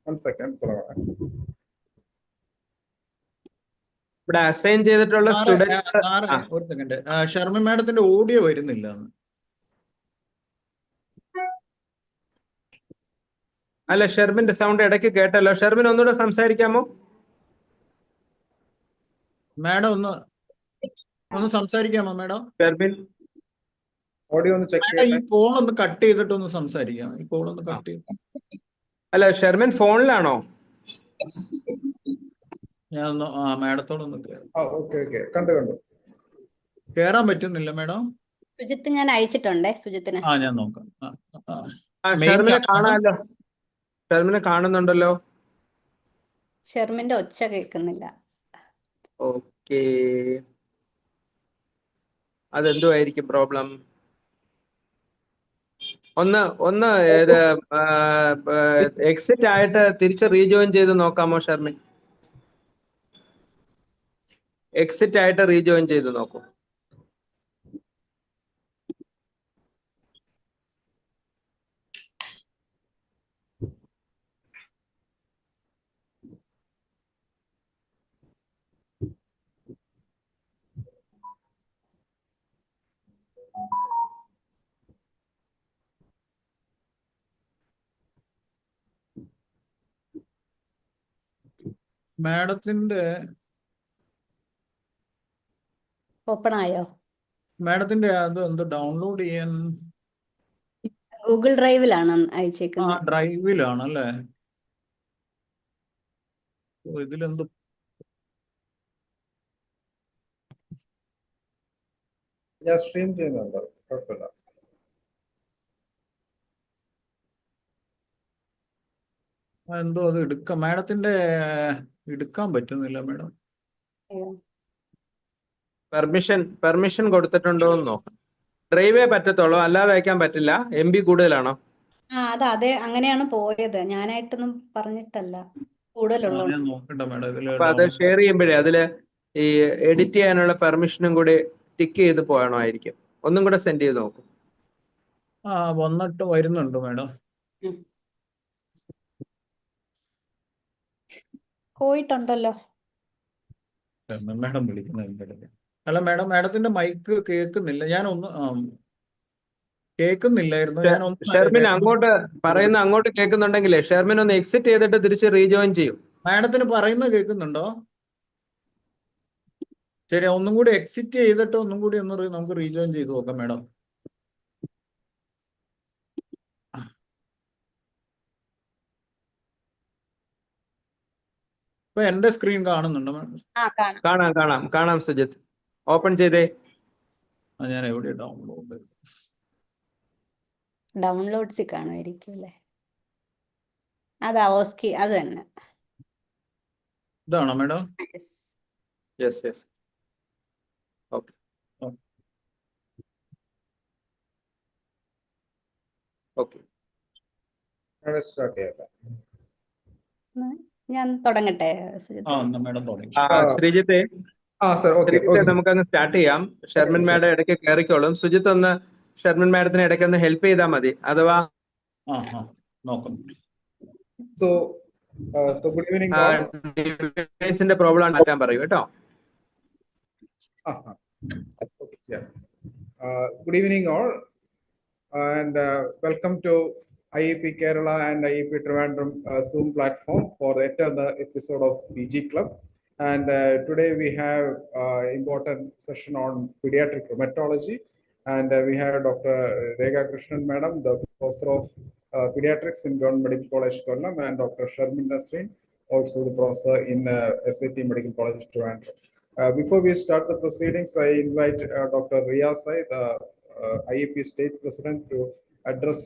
1 second. ഇവിടെ assign ചെയ്തിട്ടുള്ള students. ഒരു സെക്കൻഡ്, ഷർമി മാഡത്തിന്റെ ഓഡിയോ വരുന്നില്ല. അല്ല, ഷെർമിന്റെ സൗണ്ട് ഇടയ്ക്ക് കേട്ടല്ലോ. ഷെർമിൻ ഒന്നുകൂടെ സംസാരിക്കാമോ? മാഡം ഒന്ന് സംസാരിക്കാമോ മാഡം? ഷെർമിൻ ഓഡിയോ ഒന്ന് ചെക്ക് ഈ കോൾ ഒന്ന് കട്ട് ചെയ്തിട്ട് ഒന്ന് സംസാരിക്കാം. ഈ കോൾ ഒന്ന് കട്ട് ചെയ്ത്. അല്ല, ഷെർമിൻ ഫോണിലാണോ? ഞാൻ മാഡത്തോടൊന്ന് കണ്ടു കേറാൻ പറ്റുന്നില്ല മാഡം. സുജിത്ത് ഞാൻ അയച്ചിട്ടുണ്ടേ, സുജിത്തിന്. ഞാൻ നോക്കാം. ഷെർമിനെ കാണാമല്ലോ. ഷെർമിനെ കാണുന്നുണ്ടല്ലോ. ഷെർമിന്റെ ഒച്ച കേൾക്കുന്നില്ല. ഓക്കെ, അതെന്തുമായിരിക്കും പ്രോബ്ലം? ഒന്ന് ഇത് എക്സിറ്റ് ആയിട്ട് തിരിച്ച് റീജോയിൻ ചെയ്ത് നോക്കാമോ ഷർമിൻ? എക്സിറ്റ് ആയിട്ട് റീജോയിൻ ചെയ്ത് നോക്കൂ. മാഡത്തിന്റെ ഓപ്പൺ ആയോ? മാഡത്തിന്റെ അത് എന്ത് ഡൗൺലോഡ് ചെയ്യാൻ? ഗൂഗിൾ ഡ്രൈവിലാണ് അയച്ചേക്കുന്നത്. ഡ്രൈവിലാണല്ലേ? ഇതിലെന്ത് ഞാൻ സ്ട്രീം ചെയ്യുന്നുണ്ട്, കുഴപ്പമില്ല. എന്തോ അത് മാഡത്തിന്റെ എടുക്കാൻ പറ്റുന്നില്ല മാഡം. പെർമിഷൻ കൊടുത്തിട്ടുണ്ടോ എന്ന് നോക്കാം. ഡ്രൈവേ പറ്റത്തുള്ളൂ, അല്ലാതെ അയക്കാൻ പറ്റില്ല. MB കൂടുതലാണോ? അതെ, അങ്ങനെയാണ് പോയത്. ഞാനായിട്ടൊന്നും പറഞ്ഞിട്ടല്ല, കൂടുതലുള്ളൂ. നോക്കട്ടെ മാഡം. അപ്പൊ അത് ഷെയർ ചെയ്യുമ്പോഴേ അതില് ഈ എഡിറ്റ് ചെയ്യാനുള്ള പെർമിഷനും കൂടി ടിക്ക് ചെയ്ത് പോകണമായിരിക്കും. ഒന്നും കൂടെ സെൻഡ് ചെയ്ത് നോക്കും. വന്നിട്ട് വരുന്നുണ്ട് മാഡം. പോയിട്ടുണ്ടല്ലോ മാഡം വിളിക്കുന്നത്. അല്ല മാഡം, മാഡത്തിന്റെ മൈക്ക് കേൾക്കുന്നില്ല. കേൾക്കുന്നില്ലായിരുന്നു. ഷെർമിൻ അങ്ങോട്ട് പറയുന്ന അങ്ങോട്ട് കേൾക്കുന്നുണ്ടെങ്കിലേ ഷെർമിൻ ഒന്ന് എക്സിറ്റ് ചെയ്തിട്ട് തിരിച്ച് റീജോയിൻ ചെയ്യും. മാഡത്തിന് പറയുന്നത് കേൾക്കുന്നുണ്ടോ? ശരി, ഒന്നും കൂടി എക്സിറ്റ് ചെയ്തിട്ട് ഒന്നും കൂടി നമുക്ക് റീജോയിൻ ചെയ്ത് നോക്കാം മാഡം. ഇപ്പൊ എന്റെ സ്ക്രീൻ കാണുന്നുണ്ടോ മാഡം? കാണാം സുജിത്ത്. ഓപ്പൺ ചെയ്തേ. ഞാൻ എവിടെ ഡൗൺലോഡ്സ് കാണുമായിരിക്കും അല്ലേ? അതാ OSCE, അത് തന്നെ. ഇതാണോ മാഡം? യെസ്. ഓക്കെ. ഞാൻ തുടങ്ങട്ടെ സുജിത്ത്? മാഡം തുടങ്ങി. ശ്രീജിത്തെ, നമുക്കങ്ങ് സ്റ്റാർട്ട് ചെയ്യാം. ഷെർമിൻ മാഡം ഇടയ്ക്ക് കയറിക്കോളും. സുജിത്ത് ഒന്ന് ഷെർമിൻ മാഡത്തിന് ഇടയ്ക്ക് ഒന്ന് ഹെൽപ്പ് ചെയ്താൽ മതി, അഥവാ നോക്കാം. Good evening. ഡിവൈസിന്റെ പ്രോബ്ലം ആണ് മാറ്റാൻ പറയൂ കേട്ടോ. Good evening all, and welcome to IEP Kerala and IEP Trivandrum Zoom platform for yet another episode of PG Club. And today we have important session on pediatric rheumatology, and we have Dr. Rekha Krishnan Madam, the professor of pediatrics in Government Medical College Kollam, and Dr. Sharmin Nasreen, also the professor in SAT Medical College Trivandrum. Before we start the proceedings, I invite Dr. Riya Sai, the IEP State President, to address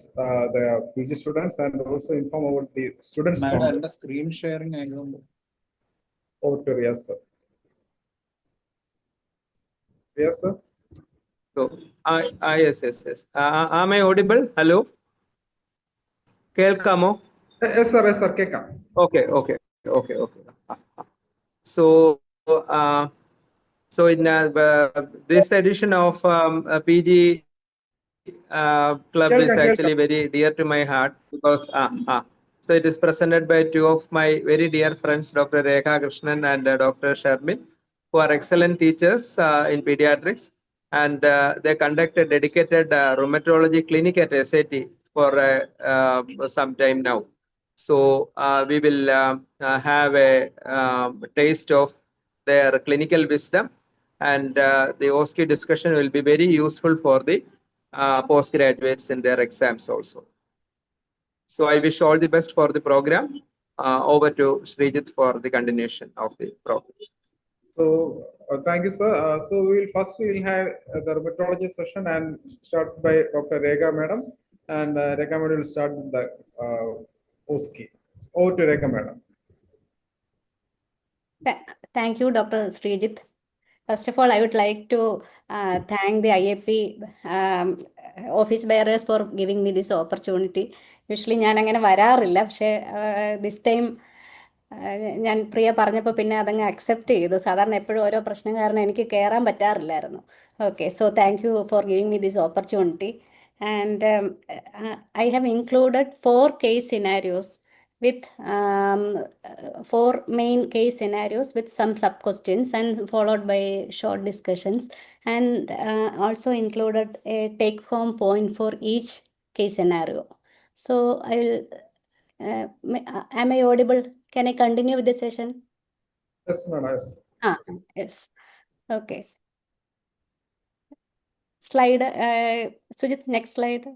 the PG students and also inform about the students. Madam, screen sharing. Over to Riya, sir. Yes, sir. So, yes. Am I audible? Hello? Kelkamo? Yes, sir. Kekam. Okay. So in this edition of PG club is actually very dear to my heart, because So it is presented by two of my very dear friends, Dr. Rekha Krishnan and Dr. Sharmin, who are excellent teachers in pediatrics. And they conduct a dedicated rheumatology clinic at SAT for some time now. So we will have a taste of their clinical wisdom, and the OSCE discussion will be very useful for the postgraduates in their exams also. So I wish all the best for the program. Over to Srijit for the continuation of the program. So thank you, sir. So we will have the rheumatology session and start by Dr. Rekha Madam, and Rekha Madam will start with the OSCE. Over to Rekha Madam. Thank you, Dr. Srijit. First of all, I would like to thank the IAP office bearers for giving me this opportunity. Usually ഞാൻ അങ്ങനെ വരാറില്ല, പക്ഷേ this time ഞാൻ പ്രിയ പറഞ്ഞപ്പോൾ പിന്നെ അതങ്ങ് accept ചെയ്തു. സാധാരണ എപ്പോഴും ഓരോ പ്രശ്നം കാരണം എനിക്ക് കയറാൻ പറ്റാറില്ലായിരുന്നു. Okay, so thank you for giving me this opportunity. And I have included 4 case scenarios with 4 main case scenarios with some sub-questions and followed by short discussions, and also included a take-home point for each case scenario. So I will, am I audible? Can I continue with the session? Yes, madam. Yes. Yes. Okay. Slide, Sujit, next slide.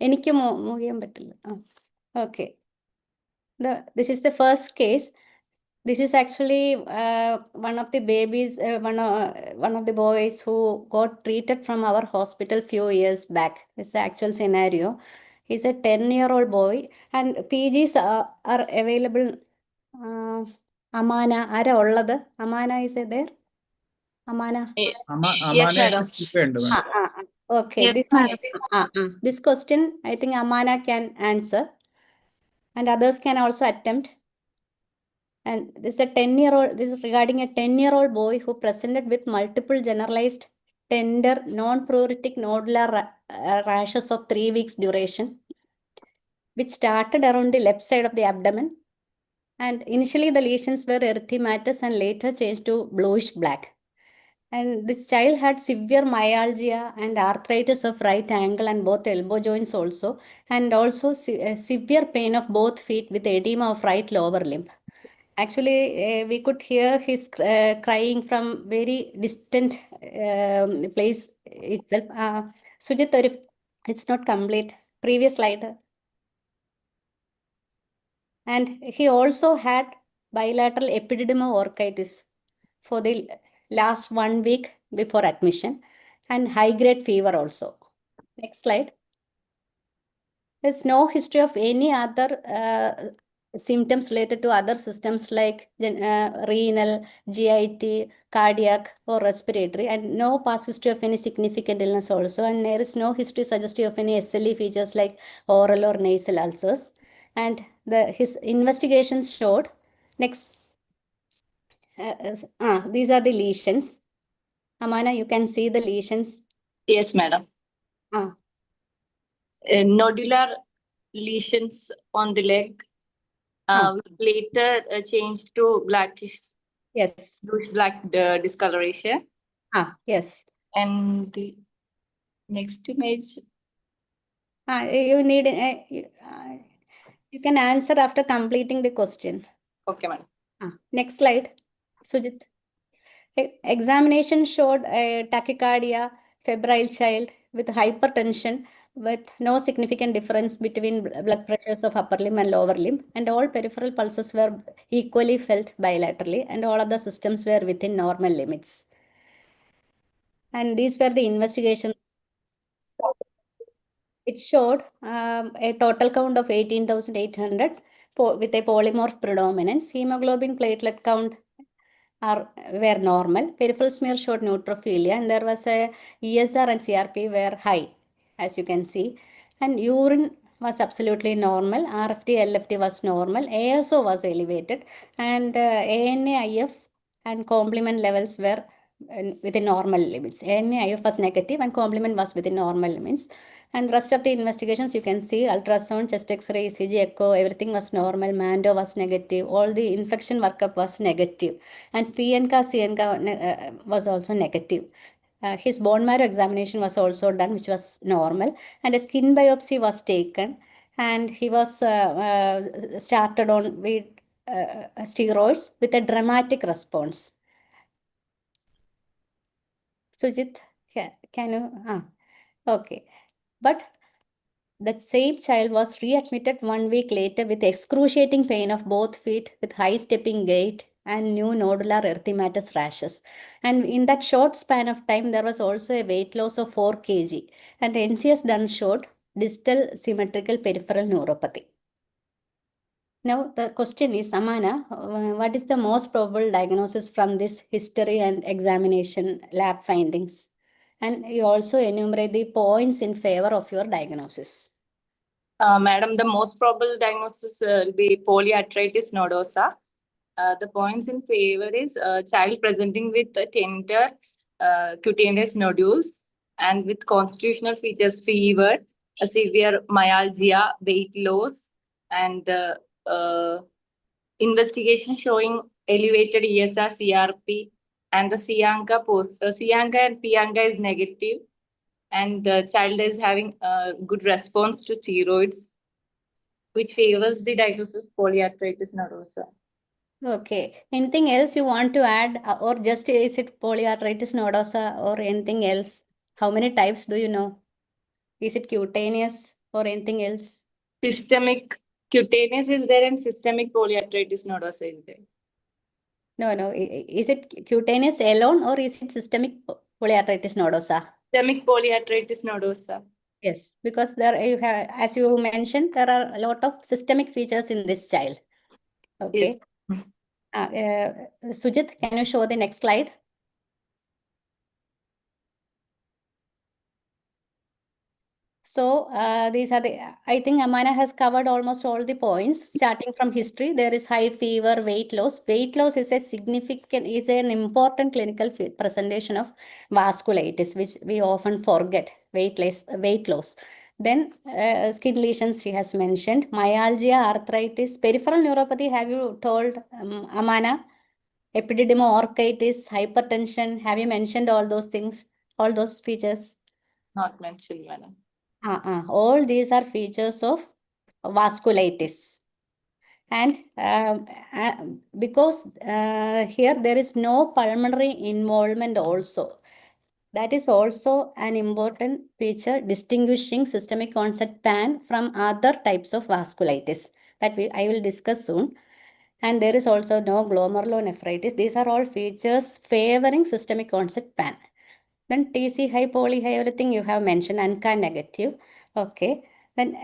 എനിക്ക് move ചെയ്യാൻ പറ്റില്ല. Okay. This is the first case. This is actually one of the babies, one of the boys who got treated from our hospital few years back. This is the actual scenario. He's a 10-year-old boy, and PGs are available. Amana, ആരാ ഉള്ളത്? Amana, is it there? Amana. Yes, madam. Okay. Yes, madam. This question, I think Amana can answer, and others can also attempt. And this is a 10-year-old. This is regarding a 10-year-old boy who presented with multiple generalized tender non-pruritic nodular rashes of 3 weeks duration, which started around the left side of the abdomen. And initially the lesions were erythematous and later changed to bluish black. And this child had severe myalgia and arthritis of right ankle and both elbow joints also, and also severe pain of both feet with edema of right lower limb. Actually, we could hear his crying from very distant place itself. Sujit, it's not complete. Previous slide. And he also had bilateral epididymo-orchitis for the last 1 week before admission, and high-grade fever also. Next slide. There's no history of any other symptoms related to other systems like renal, GIT, cardiac, or respiratory, and no past history of any significant illness also. And there is no history suggestive of any SLE features like oral or nasal ulcers. And his investigations showed, next, these are the lesions. Amana, you can see the lesions. Yes, madam. Nodular lesions on the leg, which later changed to blackish. Yes. Black discoloration. Yes. And the next image. You need, you can answer after completing the question. Okay, madam. Next slide, Sujit. Examination showed a tachycardia, febrile child with hypertension, with no significant difference between blood pressures of upper limb and lower limb, and all peripheral pulses were equally felt bilaterally, and all other systems were within normal limits. And these were the investigations. It showed a total count of 18,800 with a polymorph predominance. Hemoglobin platelet count were normal. Peripheral smear showed neutrophilia, and there was a ESR and CRP were high, as you can see. And urine was absolutely normal. RFT, LFT was normal. ASO was elevated, and ANA, IF, and complement levels were within normal limits. NIF was negative and complement was within normal limits. And rest of the investigations, you can see ultrasound, chest X-ray, ECG, echo, everything was normal. Mando was negative. All the infection workup was negative. And PNK, CNK was also negative. His bone marrow examination was also done, which was normal. And a skin biopsy was taken. And he was started on with steroids with a dramatic response. Sujit, can you? Okay. But that same child was readmitted 1 week later with excruciating pain of both feet, with high stepping gait and new nodular erythematous rashes. And in that short span of time, there was also a weight loss of 4 kg. And NCS done showed distal symmetrical peripheral neuropathy. Now, the question is, Amana, what is the most probable diagnosis from this history and examination lab findings? And you also enumerate the points in favor of your diagnosis. Madam, the most probable diagnosis will be polyarthritis nodosa. The points in favor is child presenting with tender cutaneous nodules and with constitutional features, fever, a severe myalgia, weight loss, and investigation showing elevated ESR, CRP, and the Sianka Sianka and Pianka is negative, and the child is having a good response to steroids, which favors the diagnosis of polyarthritis nodosa. Okay. Anything else you want to add, or just is it polyarthritis nodosa or anything else? How many types do you know? Is it cutaneous or anything else? Systemic cutaneous is there and systemic polyarthritis nodosa is there. No. Is it cutaneous alone or is it systemic polyarthritis nodosa? Systemic polyarthritis nodosa. Yes, because there you have, as you mentioned, there are a lot of systemic features in this child. Okay. Yes. Sujit, can you show the next slide? So these are the, I think Amana has covered almost all the points. Starting from history, there is high fever, weight loss. Weight loss is an important clinical presentation of vasculitis, which we often forget, weight loss. Then skin lesions she has mentioned, myalgia, arthritis, peripheral neuropathy, have you told Amana? Epididymoorchitis, hypertension, have you mentioned all those things, all those features? Not mentioned, madam. All these are features of vasculitis. And because here there is no pulmonary involvement also. That is also an important feature distinguishing systemic onset PAN from other types of vasculitis that I will discuss soon. And there is also no glomerulonephritis. These are all features favoring systemic onset PAN. Then TC high, poly high, everything you have mentioned, ANCA negative. Okay. Then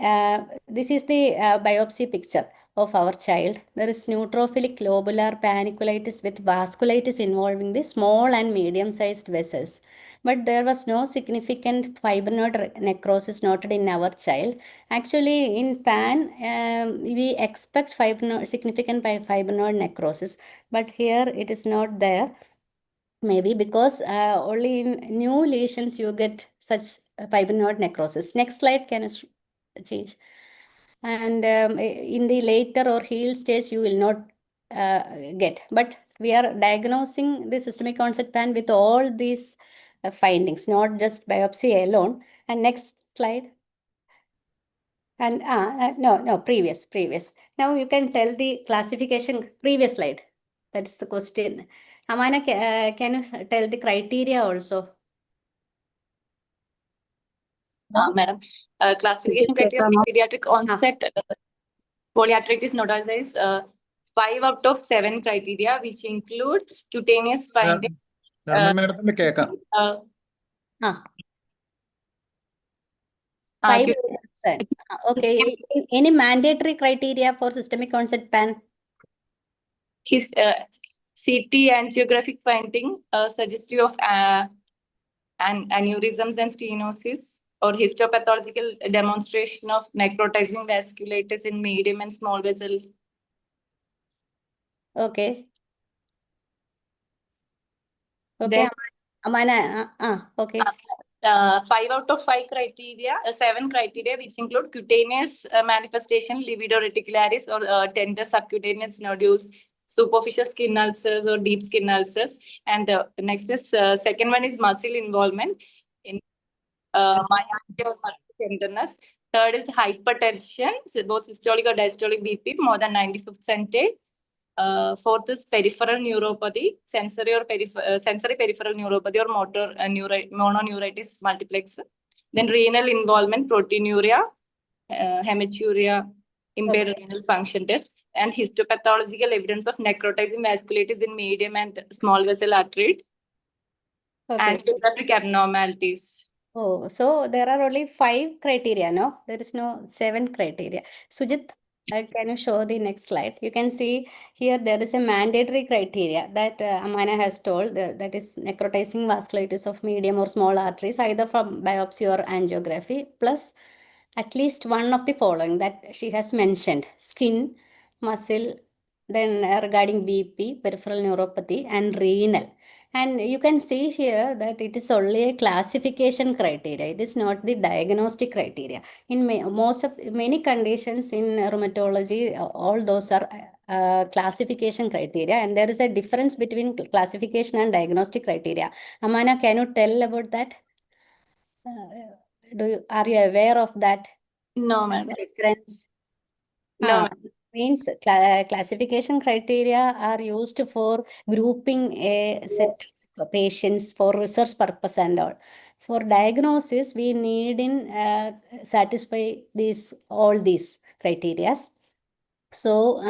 this is the biopsy picture of our child. There is neutrophilic lobular paniculitis with vasculitis involving the small and medium-sized vessels. But there was no significant fiber node necrosis noted in our child. Actually, in PAN, we expect significant fiber node necrosis, but here it is not there. Maybe because only in new lesions you get such fiber node necrosis. Next slide, can you change? And in the later or heal stage, you will not get. But we are diagnosing the systemic onset PAN with all these findings, not just biopsy alone. And next slide. And no, previous. Now you can tell the classification, previous slide. That's the question. Amana, can you tell the criteria also? Madam, classification criteria for pediatric onset polyarthritis nodosa is 5 out of 7 criteria, which include cutaneous finding. Madam, കേൾക്കാം. 5%. Okay. Any mandatory criteria for systemic onset PAN? His CT angiographic finding suggestive of aneurysms and stenosis, or histopathological demonstration of necrotizing vasculitis in medium and small vessels. Okay. Okay, Then Amana, okay. 5 out of 5 criteria, 7 criteria, which include cutaneous manifestation, libido reticularis, or tender subcutaneous nodules, superficial skin ulcers, or deep skin ulcers. And next is second one is muscle involvement in myalgia or muscle tenderness. Third is hypertension, so both systolic or diastolic BP more than 95th centile. Fourth is peripheral neuropathy, sensory peripheral neuropathy or motor mononeuritis multiplex. Then renal involvement, proteinuria, hematuria, impaired Okay. renal function test, and histopathological evidence of necrotizing vasculitis in medium and small vessel artery, Okay. and geographic abnormalities. Oh, so there are only 5 criteria, no? There is no 7 criteria. Sujit, can you show the next slide? You can see here there is a mandatory criteria that Amana has told, that is necrotizing vasculitis of medium or small arteries, either from biopsy or angiography, plus at least one of the following that she has mentioned: skin, muscle, then regarding BP, peripheral neuropathy, and renal. And you can see here that it is only a classification criteria. It is not the diagnostic criteria. In most of many conditions in rheumatology, all those are classification criteria, and there is a difference between classification and diagnostic criteria. Amana, can you tell about that? Are you aware of that No, madam. difference? No, madam. Means classification criteria are used for grouping a set of patients for research purpose and all. For diagnosis, we need in satisfy all these criteria. So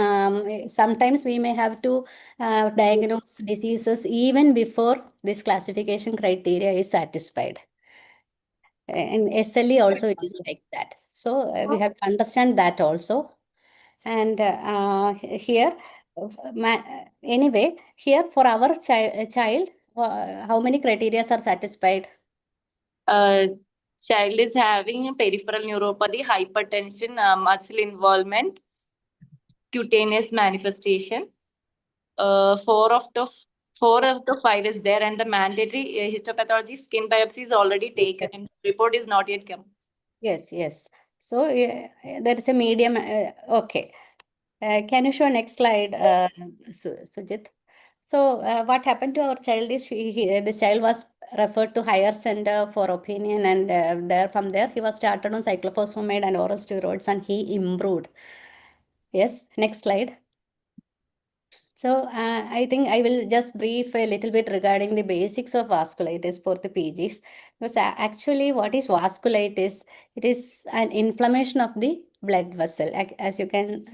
sometimes we may have to diagnose diseases even before this classification criteria is satisfied. In SLE also it is like that. So we have to understand that also. And here, anyway, here for our child, how many criteria are satisfied? Child is having peripheral neuropathy, hypertension, muscle involvement, cutaneous manifestation. 4 out of 5 is there, and the mandatory histopathology skin biopsy is already taken, Yes. and report is not yet come. Yes, yes. So there is a medium. Okay. Can you show next slide, Sujit? So what happened to our child is this child was referred to higher center for opinion, and from there he was started on cyclophosphamide and oral steroids, and he improved. Yes, next slide. So I think I will just brief a little bit regarding the basics of vasculitis for the PGs. Because actually what is vasculitis? It is an inflammation of the blood vessel. As you can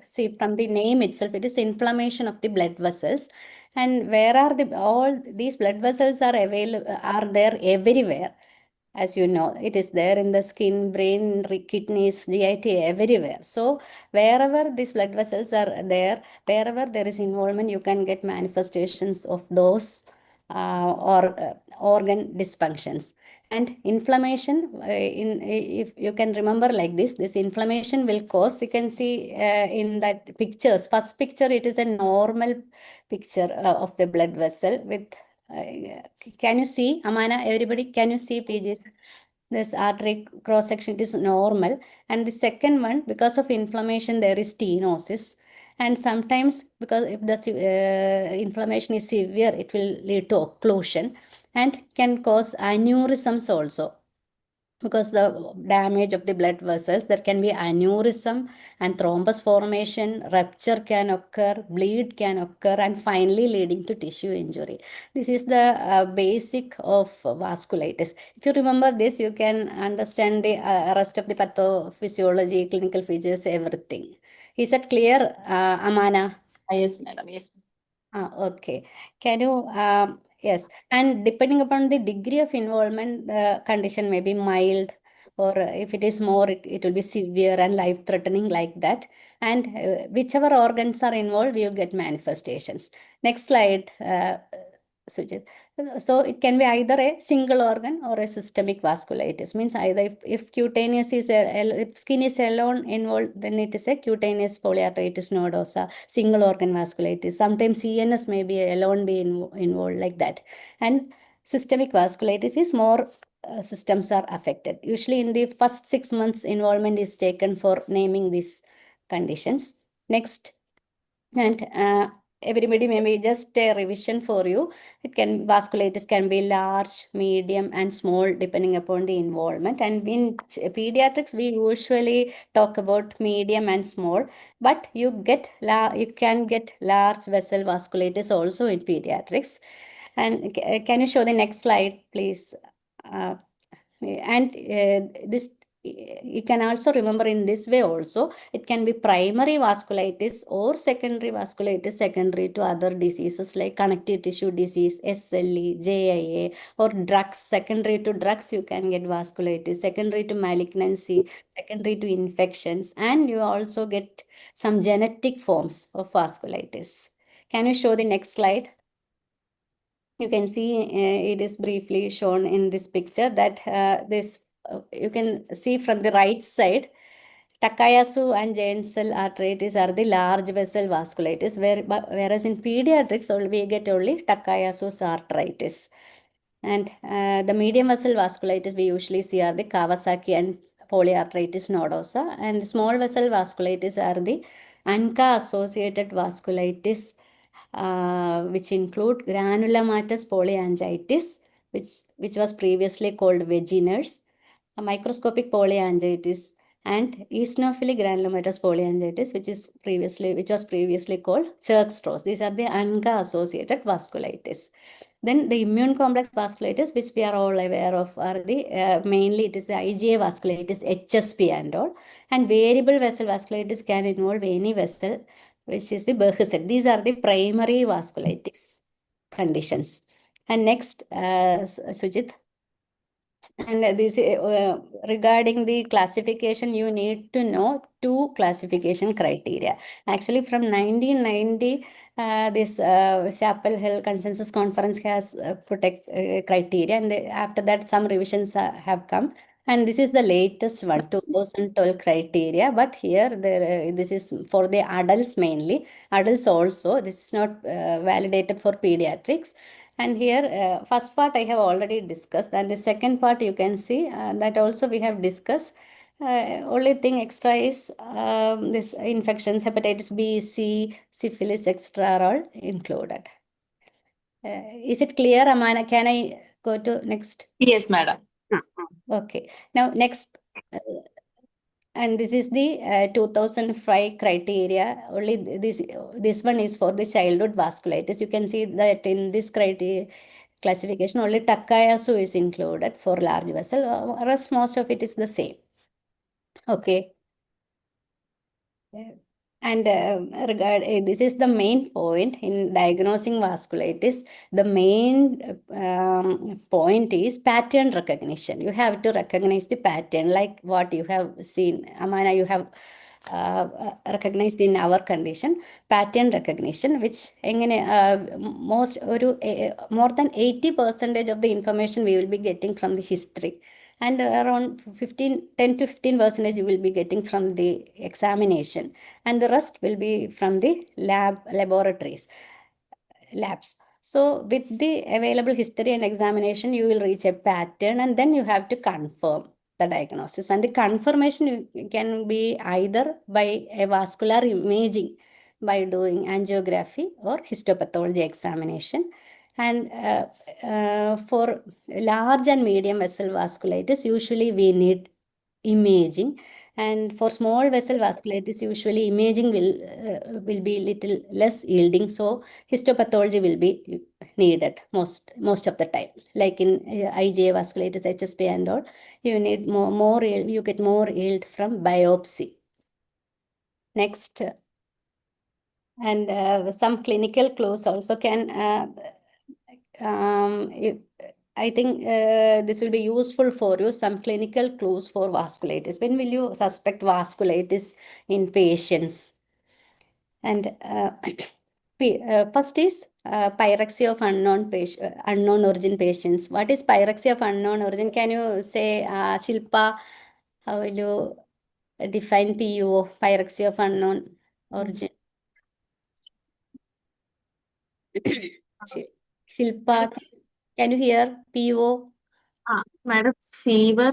see from the name itself, it is inflammation of the blood vessels. And where are all these blood vessels are available, are there everywhere. As you know, it is there in the skin, brain, kidneys, GIT, everywhere. So wherever these blood vessels are there, wherever there is involvement, you can get manifestations of those organ dysfunctions. And inflammation, if you can remember like this inflammation will cause, you can see in that pictures, first picture, it is a normal picture of the blood vessel with can you see, Amana, everybody, can you see pages? This artery cross section, it is normal. And the second one, because of inflammation, there is stenosis. And sometimes, because if the inflammation is severe, it will lead to occlusion and can cause aneurysms also. Because the damage of the blood vessels, there can be aneurysm and thrombus formation, rupture can occur, bleed can occur, and finally leading to tissue injury. This is the basic of vasculitis. If you remember this, you can understand the rest of the pathophysiology, clinical features, everything. Is that clear, Amana? Yes, madam. Yes. Okay. Can you, yes, and depending upon the degree of involvement, the condition may be mild, or if it is more, it will be severe and life-threatening like that. And whichever organs are involved, you get manifestations. Next slide, Sujit. So it can be either a single organ or a systemic vasculitis. Means either if cutaneous is if skin is alone involved, then it is a cutaneous polyarteritis nodosa, single organ vasculitis. Sometimes CNS may be alone be involved like that. And systemic vasculitis is more systems are affected. Usually in the first 6 months, involvement is taken for naming these conditions. Next, and everybody, maybe just a revision for you. Vasculitis can be large, medium, and small depending upon the involvement. And in pediatrics, we usually talk about medium and small, but you can get large vessel vasculitis also in pediatrics. And can you show the next slide, please? And this you can also remember in this way also. It can be primary vasculitis or secondary vasculitis secondary to other diseases like connective tissue disease, SLE, JIA, or drugs. Secondary to drugs, you can get vasculitis. Secondary to malignancy, secondary to infections, and you also get some genetic forms of vasculitis. Can you show the next slide? You can see it is briefly shown in this picture that you can see from the right side, Takayasu and giant cell arteritis are the large vessel vasculitis, whereas in pediatrics we get only Takayasu's arteritis. And the medium vessel vasculitis we usually see are the Kawasaki and polyarteritis nodosa, and small vessel vasculitis are the ANCA-associated vasculitis, which include granulomatous polyangiitis, which was previously called Wegener's, a microscopic polyangiitis, and eosinophilic granulomatous polyangiitis, which was previously called Church-Strauss. These are the ANCA-associated vasculitis. Then the immune complex vasculitis, which we are all aware of, are the mainly it is the IgA vasculitis, HSP and all. And variable vessel vasculitis can involve any vessel, which is the Bergset. These are the primary vasculitis conditions. And next, Sujit. And this regarding the classification, you need to know 2 classification criteria. Actually, from 1990, this Chapel Hill Consensus Conference has criteria, and after that, some revisions have come. And this is the latest one, 2012 criteria. But here, this is for the adults mainly. Adults also. This is not validated for pediatrics. And here, first part I have already discussed, and the second part you can see that also we have discussed. Only thing extra is this infections, hepatitis B, C, syphilis, etc. are all included. Is it clear, Amana? Can I go to next? Yes, madam. Okay. Now next. And this is the 2005 criteria. Only this one is for the childhood vasculitis. You can see that in this criteria classification, only Takayasu is included for large vessel. Rest most of it is the same. Okay. And this is the main point in diagnosing vasculitis. The main point is pattern recognition. You have to recognize the pattern, like what you have seen. Amana, you have recognized in our condition, pattern recognition, which more than 80% of the information we will be getting from the history. And around 10 to 15% you will be getting from the examination, and the rest will be from the labs. So with the available history and examination, you will reach a pattern, and then you have to confirm the diagnosis. And the confirmation can be either by a vascular imaging, by doing angiography or histopathology examination. And for large and medium vessel vasculitis, usually we need imaging. And for small vessel vasculitis, usually imaging will be little less yielding. So histopathology will be needed most of the time. Like in IgA vasculitis, HSP and all, you need you get more yield from biopsy. Next. And some clinical clues also can I think this will be useful for you, some clinical clues for vasculitis. When will you suspect vasculitis in patients? And First is pyrexia of unknown origin patients. What is pyrexia of unknown origin? Can you say, Shilpa, how will you define PUO, pyrexia of unknown origin? Shilpa, can you hear PUO? Madam, fever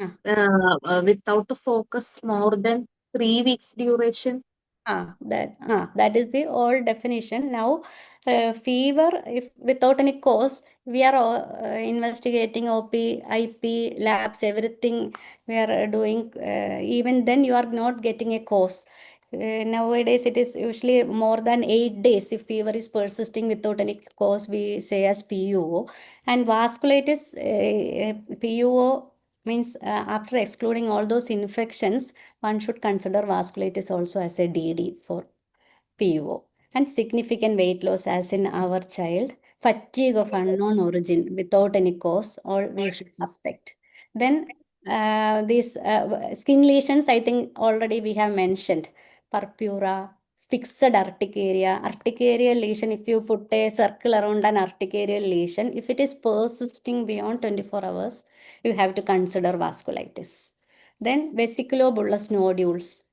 Ah. without a focus more than 3 weeks duration. That is the old definition. Now, fever, if without any cause, we are investigating OP, IP, labs, everything we are doing. Even then, you are not getting a cause. Nowadays, it is usually more than 8 days. If fever is persisting without any cause, we say as PUO. And vasculitis, PUO means after excluding all those infections, one should consider vasculitis also as a DD for PUO. And significant weight loss, as in our child, fatigue of unknown origin without any cause, or we should suspect. Then these skin lesions, I think already we have mentioned. Purpura, fixed urticaria. Urticaria lesion, if you put a circle around an urticaria lesion, if it is persisting beyond 24 hours, you have to consider vasculitis. Then vesiculobullous nodules,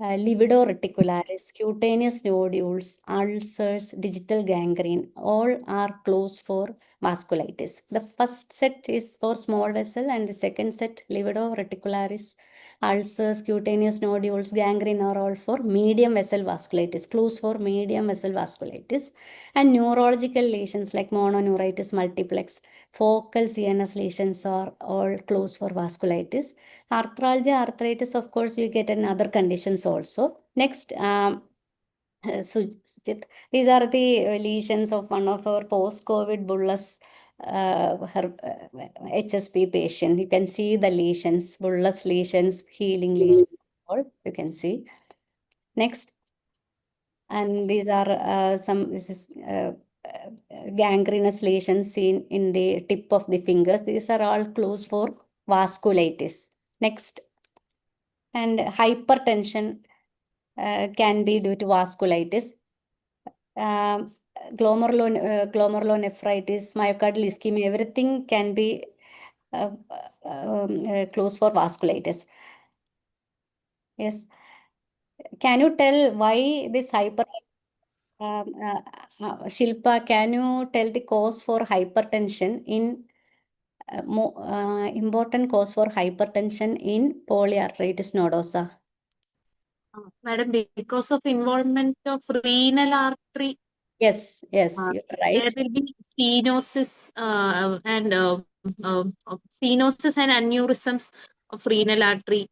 livido reticularis, cutaneous nodules, ulcers, digital gangrene, all are clues for vasculitis. The first set is for small vessel, and the second set, livido reticularis, ulcers, cutaneous nodules, gangrene, are all for medium vessel vasculitis, clues for medium vessel vasculitis. And neurological lesions like mononeuritis multiplex, focal CNS lesions are all clues for vasculitis. Arthralgia, arthritis, of course, you get in other conditions also. Next, Sujit, these are the lesions of one of our post-COVID bullous HSP patient. You can see the lesions, bullous lesions, healing lesions, all you can see. Next, and these are this is gangrenous lesions seen in the tip of the fingers. These are all clues for vasculitis. Next, and hypertension can be due to vasculitis. Glomerulonephritis, myocardial ischemia, everything can be clues for vasculitis. Yes. Can you tell why this Shilpa, can you tell the cause for hypertension in important cause for hypertension in polyarteritis nodosa? Madam, because of involvement of renal artery, Yes, you're there right. will be stenosis and aneurysms of renal artery.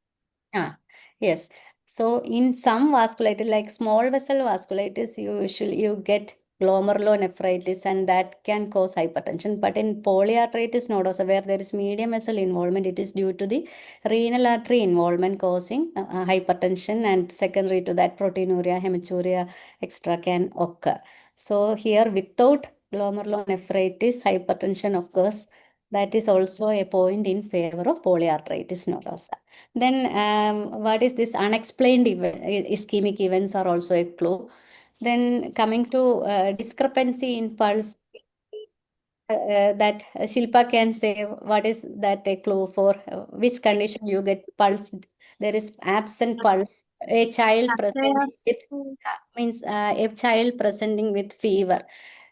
Yes. So in some vasculitis, like small vessel vasculitis, you get glomerulonephritis, and that can cause hypertension. But in polyarteritis nodosa, where there is medium vessel involvement, it is due to the renal artery involvement causing hypertension, and secondary to that, proteinuria, hematuria, etc. can occur. So here, without glomerulonephritis, hypertension occurs. That is also a point in favor of polyarteritis nodosa. Then what is this unexplained ischemic events are also a clue. Then coming to discrepancy in pulse, that Shilpa can say what is that a clue for which condition you get pulse. There is absent pulse. A child presenting with means a child presenting with fever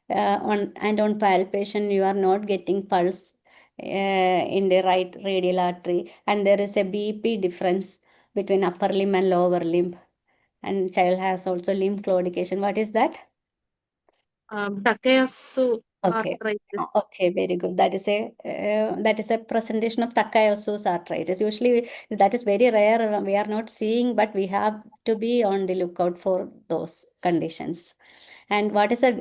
on palpation you are not getting pulse in the right radial artery, and there is a BP difference between upper limb and lower limb, and child has also limb claudication. What is that? Takayasu arthritis. Okay, very good. That is a presentation of Takayasu arthritis. Usually that is very rare. We are not seeing, but we have to be on the lookout for those conditions. And what is the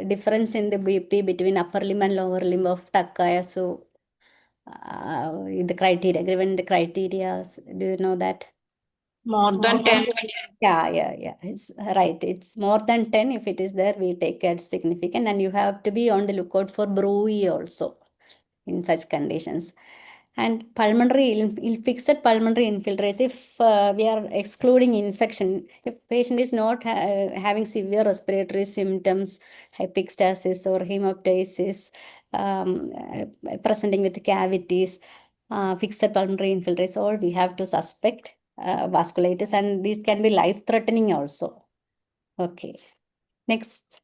difference in the BP between upper limb and lower limb of Takayasu? The criteria, given the criteria, do you know that? More than 10. Yeah. It's right. It's more than 10. If it is there, we take it as significant, and you have to be on the lookout for Brui also in such conditions. And fixed pulmonary infiltrates, if we are excluding infection, if patient is not having severe respiratory symptoms, epistaxis or hemoptysis, presenting with cavities, fixed pulmonary infiltrates, all we have to suspect vasculitis, and these can be life-threatening also. Okay, next.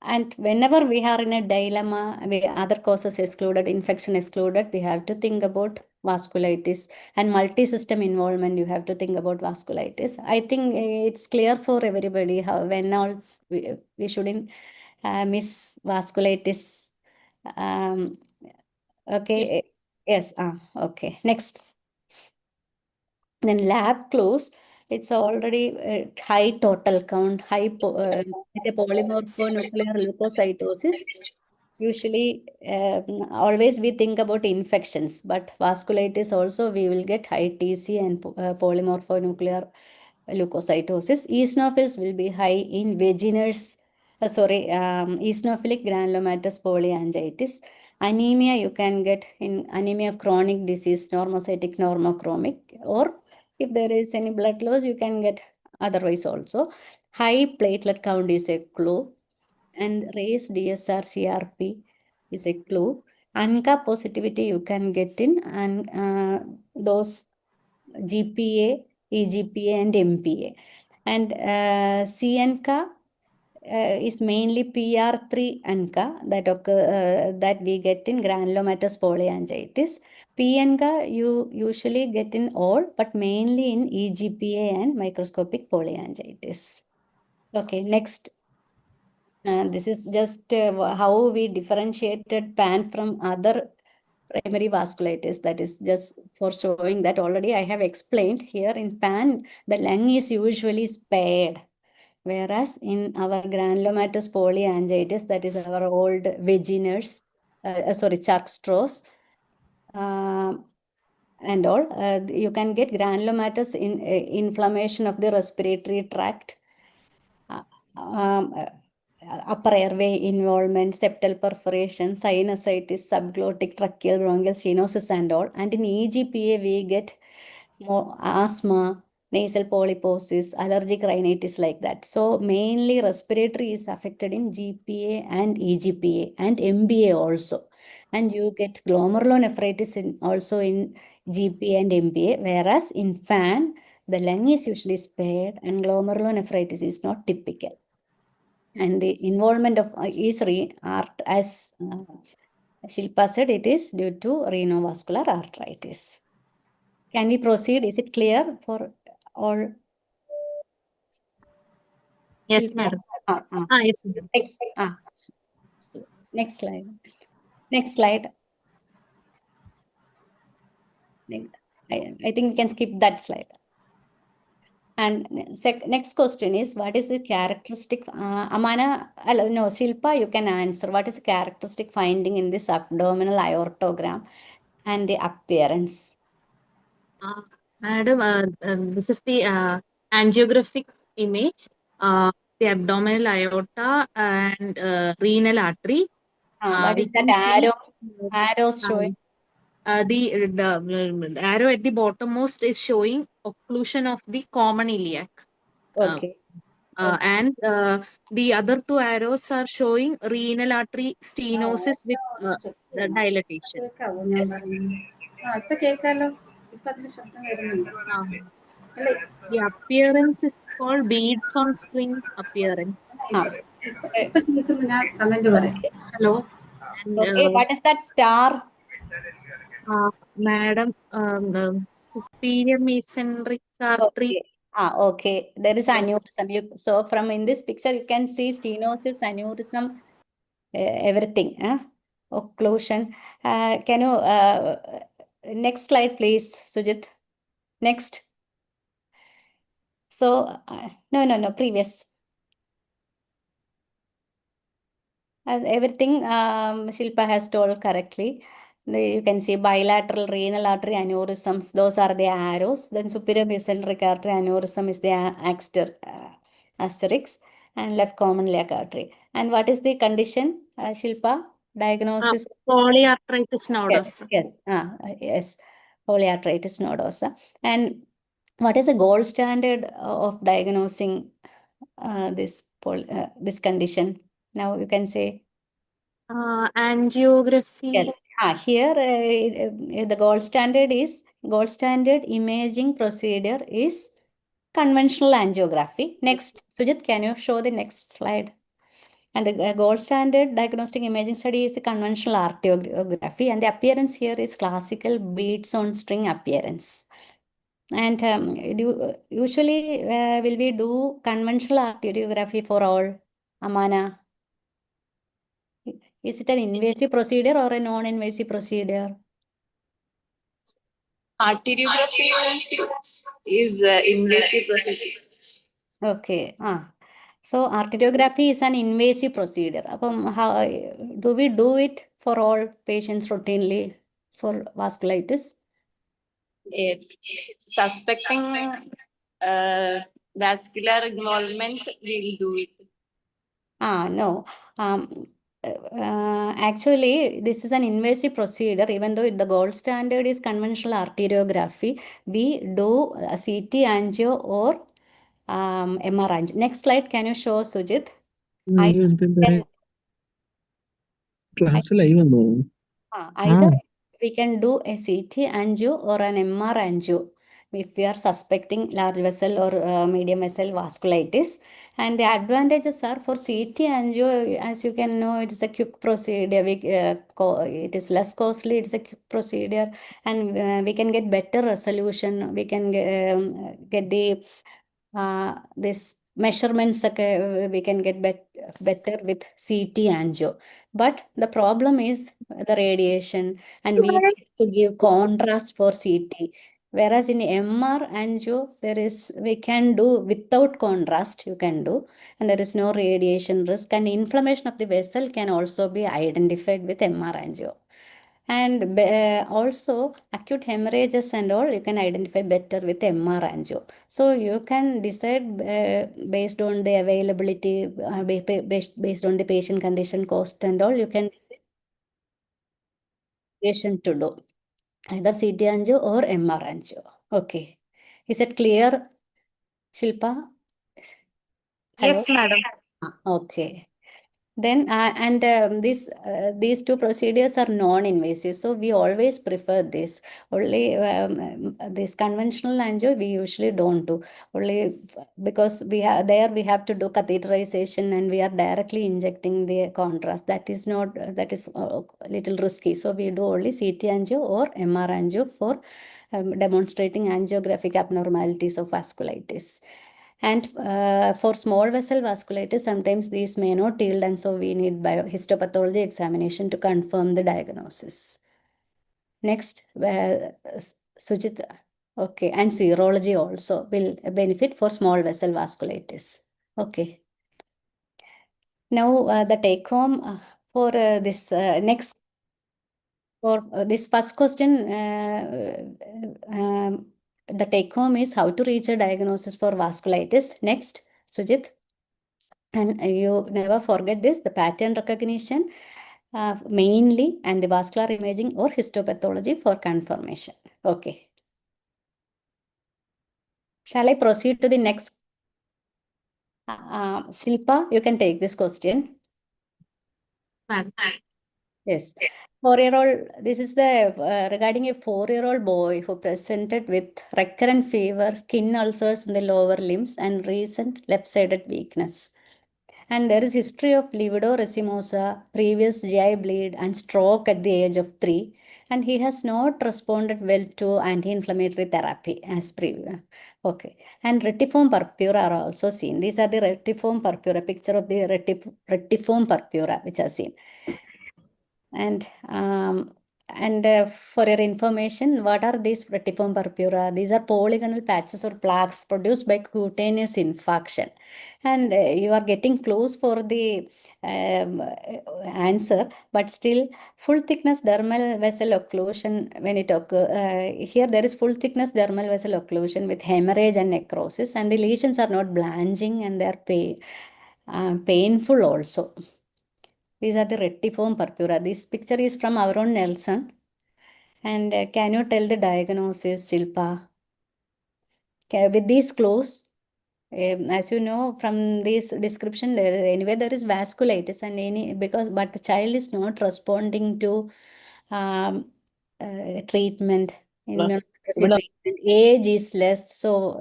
And whenever we are in a dilemma, other causes excluded, infection excluded, we have to think about vasculitis, and multi-system involvement, you have to think about vasculitis. I think it's clear for everybody how when all we shouldn't miss vasculitis. Okay, yes, okay, next. Then lab clues, it's already high total count, with a polymorphonuclear leukocytosis. Usually, always we think about infections, but vasculitis also we will get high TC and polymorphonuclear leukocytosis. Eosinophils will be high in eosinophilic granulomatous polyangiitis. Anemia you can get in anemia of chronic disease, normocytic normochromic, or if there is any blood loss, you can get otherwise also. High platelet count is a clue, and raised DSR CRP is a clue. ANCA positivity you can get in and those GPA, EGPA, and MPA. And CNCA is mainly PR3 ANCA that we get in granulomatous polyangiitis. PNCA you usually get in all, but mainly in EGPA and microscopic polyangiitis. Okay, next. This is just how we differentiated PAN from other primary vasculitis. That is just for showing that already I have explained here in PAN, the lung is usually spared. Whereas in our granulomatous polyangiitis, that is our old Wegener's, Church straws, and all, you can get granulomatous inflammation of the respiratory tract, upper airway involvement, septal perforation, sinusitis, subglottic tracheal bronchial stenosis, and all. And in EGPA, we get more asthma, nasal polyposis, allergic rhinitis, like that. So mainly respiratory is affected in GPA and EGPA and MBA also. And you get glomerulonephritis also in GPA and MBA, whereas in FAN, the lung is usually spared and glomerulonephritis is not typical. And the involvement of as Shilpa said, it is due to renovascular arthritis. Can we proceed? Is it clear for all? Yes, Shilpa? madam. Yes, madam. Next slide. Next slide. I think we can skip that slide. And next question is, what is the characteristic, Amana, no, Shilpa, you can answer. What is the characteristic finding in this abdominal aortogram and the appearance? Madam, this is the angiographic image, the abdominal aorta and renal artery. What We is that can see, arrows showing? the arrow at the bottommost is showing occlusion of the common iliac. Okay. And the other two arrows are showing renal artery stenosis with the dilatation. Yes. The appearance is called beads on string appearance. Hello. And Okay, what is that star? madam, superior mesenteric artery. Okay. Okay. There is aneurysm. So from in this picture, you can see stenosis, aneurysm, everything. Occlusion. Can you next slide, please, Sujit? Next. So no, previous. As everything Shilpa has told correctly. You can see bilateral renal artery aneurysms. Those are the arrows. Then superior mesenteric artery aneurysm is the asterisk, and left common iliac artery. And what is the condition, Shilpa? diagnosis. Polyarthritis Yes, nodosa. yes, polyarthritis nodosa. And what is the gold standard of diagnosing this condition? Now you can say. Angiography. Yes. Here the gold standard imaging procedure is conventional angiography. Next, Sujit, can you show the next slide? And the gold standard diagnostic imaging study is the conventional arteriography, and the appearance here is classical beads on string appearance. And usually will we do conventional arteriography for all, Amana? Is it an invasive procedure or a non-invasive procedure? Arteriography is invasive procedure. Okay. So arteriography is an invasive procedure. How do we do it for all patients routinely for vasculitis? If suspecting vascular involvement, we'll do it. No. Actually, this is an invasive procedure. Even though the gold standard is conventional arteriography, we do a CT angio or MR angio. Next slide, can you show, Sujit? Class live വന്നോ? Either we can do a CT angio or an MR angio if we are suspecting large vessel or medium vessel vasculitis. And the advantages are for CT angio, as you can know, it is a quick procedure. It is less costly, it is a quick procedure, and we can get better resolution. We can get the this measurements we can get better with CT angio. But the problem is the radiation, and we need to give contrast for CT. Whereas in MR angio, we can do without contrast, you can do, and there is no radiation risk, and inflammation of the vessel can also be identified with MR angio. And also acute hemorrhages and all you can identify better with MR angio. So you can decide based on the availability, based on the patient condition, cost and all, you can decide patient to do either CT angio or MR angio. Okay. Is it clear, Shilpa? Hello? Yes, madam. Okay. Then these two procedures are non-invasive, so we always prefer this. Only this conventional angio we usually don't do, only because we have to do catheterization and we are directly injecting the contrast. That is a little risky, so we do only CT angio or MR angio for demonstrating angiographic abnormalities of vasculitis. And for small vessel vasculitis, sometimes these may not yield, and so we need histopathology examination to confirm the diagnosis. Next, Sujit. Okay, and serology also will benefit for small vessel vasculitis. Okay. Now the take home for this next. For this first question, the take home is how to reach a diagnosis for vasculitis. Next, Sujit. And you never forget this, the pattern recognition mainly, and the vascular imaging or histopathology for confirmation. Okay. Shall I proceed to the next? Shilpa, you can take this question. Madam. Yes. 4-year-old, this is the regarding a 4-year-old boy who presented with recurrent fever, skin ulcers in the lower limbs, and recent left-sided weakness. And there is history of livido racemosa, previous GI bleed, and stroke at the age of 3. And he has not responded well to anti-inflammatory therapy as previous. Okay. And retiform purpura are also seen. These are the retiform purpura, picture of the retiform purpura which are seen. And for your information, what are these retiform purpura? These are polygonal patches or plaques produced by cutaneous infarction. And you are getting clues for the answer, but still full thickness dermal vessel occlusion, when it occurs, here there is full thickness dermal vessel occlusion with hemorrhage and necrosis, and the lesions are not blanching and they are painful also. These are the retiform purpura. This picture is from our own Nelson. And can you tell the diagnosis, Shilpa? With these clues, as you know from this description, there is vasculitis and but the child is not responding to treatment, immunosuppressive treatment. Age is less. So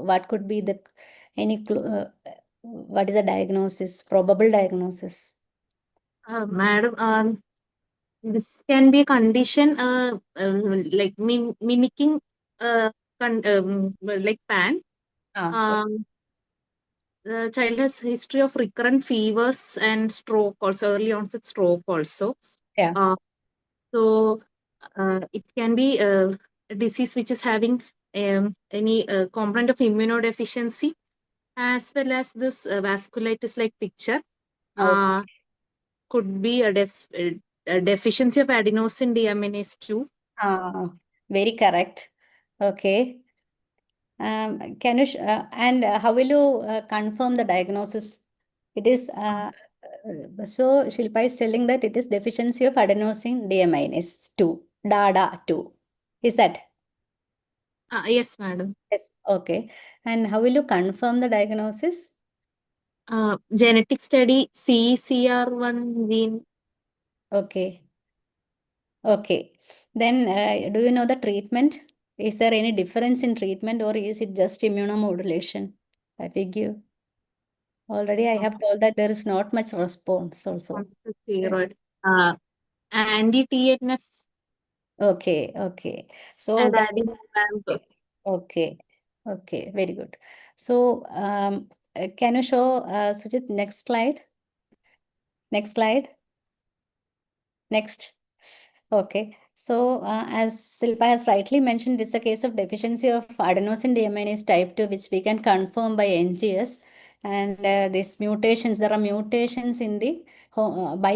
what could be the what is the diagnosis? Probable diagnosis? Madam, this can be a condition like mimicking like pan. The child has history of recurrent fevers and stroke also, early onset stroke also. Yeah. So it can be a disease which is having any component of immunodeficiency, as well as this vasculitis like picture. Could be a deficiency of adenosine deaminase 2. Very correct. Okay. Can you and how will you confirm the diagnosis? It is so Shilpa is telling that it is deficiency of adenosine deaminase 2, DADA 2. Is that? Yes, madam. Yes. Okay. And how will you confirm the diagnosis? Genetic study CECR1 gene. Okay. Okay. Then do you know the treatment? Is there any difference in treatment, or is it just immunomodulation that we give? Already I have told that there is not much response also. Steroid. Anti-TNF. Okay, okay. So And that, adding okay, okay, very good. So can you show Sujit next slide? Next slide. Next. Okay. So as Silpa has rightly mentioned, this is a case of deficiency of adenosine deaminase type 2, which we can confirm by NGS. And these mutations, there are mutations in the by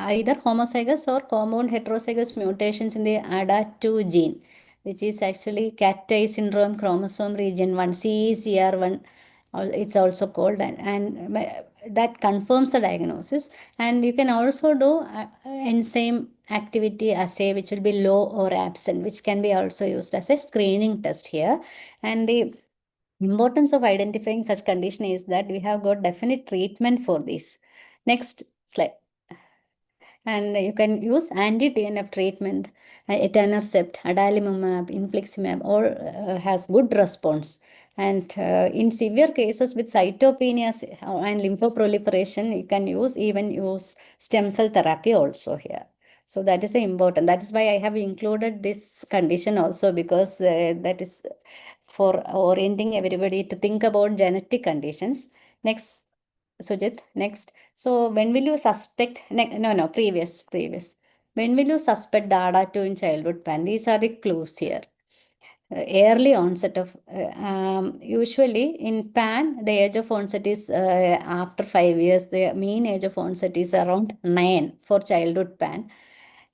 either homozygous or compound heterozygous mutations in the ADA2 gene, which is actually cat-eye syndrome chromosome region 1, CECR1, it's also called, and that confirms the diagnosis. And you can also do enzyme activity assay, which will be low or absent, which can be also used as a screening test here. And the importance of identifying such condition is that we have got definite treatment for this. Next slide. And you can use anti-TNF treatment, etanercept, adalimumab, infliximab, all has good response. And in severe cases with cytopenias and lymphoproliferation, you can even use stem cell therapy also here. So that is important. That is why I have included this condition also, because that is for orienting everybody to think about genetic conditions. Next, Sujit, next. So when will you suspect, no, previous. When will you suspect DADA2 in childhood pan? These are the clues here. Early onset of, usually in pan, the age of onset is after 5 years. The mean age of onset is around 9 for childhood pan.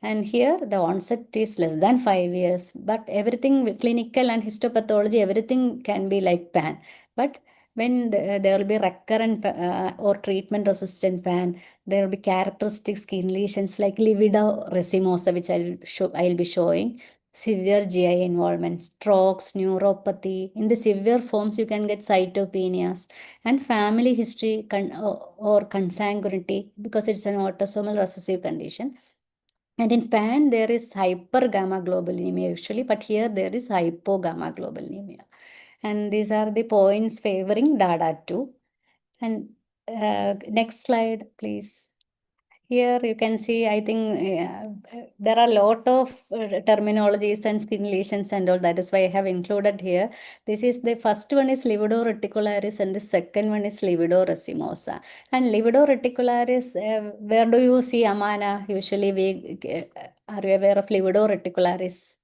And here the onset is less than 5 years, but everything clinical and histopathology, everything can be like pan. But when there will be recurrent or treatment resistant pan, there will be characteristic skin lesions like livido racemosa, which I'll be showing. Severe GI involvement, strokes, neuropathy. In the severe forms, you can get cytopenias and family history or consanguinity, because it's an autosomal recessive condition. And in PAN, there is hypergammaglobulinemia usually, but here there is hypogammaglobulinemia. And these are the points favoring DADA2. And next slide, please. Here you can see, I think there are a lot of terminologies and skin lesions and all. That is why I have included here. This is the first one is livido reticularis and the second one is livido racemosa. And livido reticularis, where do you see, Amana? Usually are you aware of livido reticularis?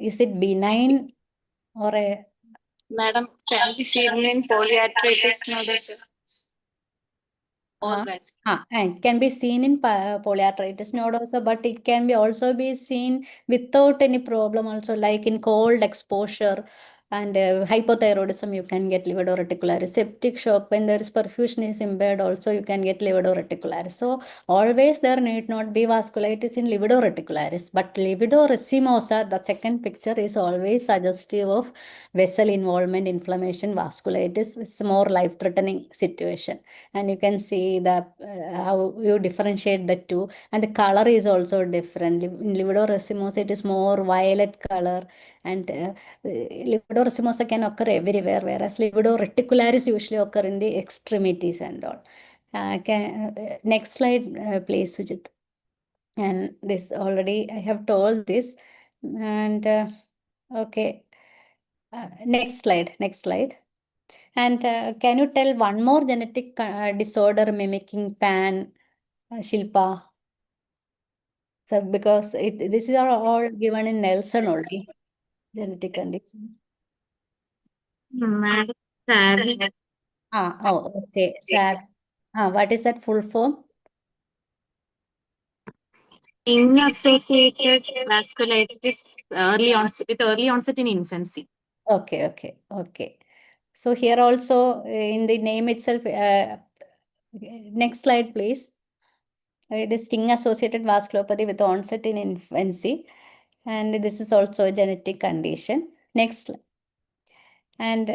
Is it benign or a... Madam, can be seen in polyarthritis nodosa or vascular. It can be seen in polyarthritis nodosa, but it can be also be seen without any problem also, like in cold exposure And hypothyroidism, you can get livedoreticularis. Septic shock, when there is perfusion is impaired, also you can get livedoreticularis. So always there need not be vasculitis in livedoreticularis, but lividoracemosa, the second picture, is always suggestive of vessel involvement, inflammation, vasculitis. It's a more life-threatening situation. And you can see the how you differentiate the two, and the color is also different. In lividoracemosa, it is more violet color, and lividoracemosa can occur everywhere, whereas lividoreticularis usually occur in the extremities and all. Next slide, please, Sujit. And this already I have told this. And okay, next slide. And can you tell one more genetic disorder mimicking PAN, Shilpa? So because this is all given in Nelson only, genetic conditions. Madam, Savvy. Oh, okay. What is that full form? Associated vasculitis with early onset in infancy. Okay. So here also in the name itself, next slide, please. It is sting-associated vasculopathy with onset in infancy, and this is also a genetic condition. Next slide. And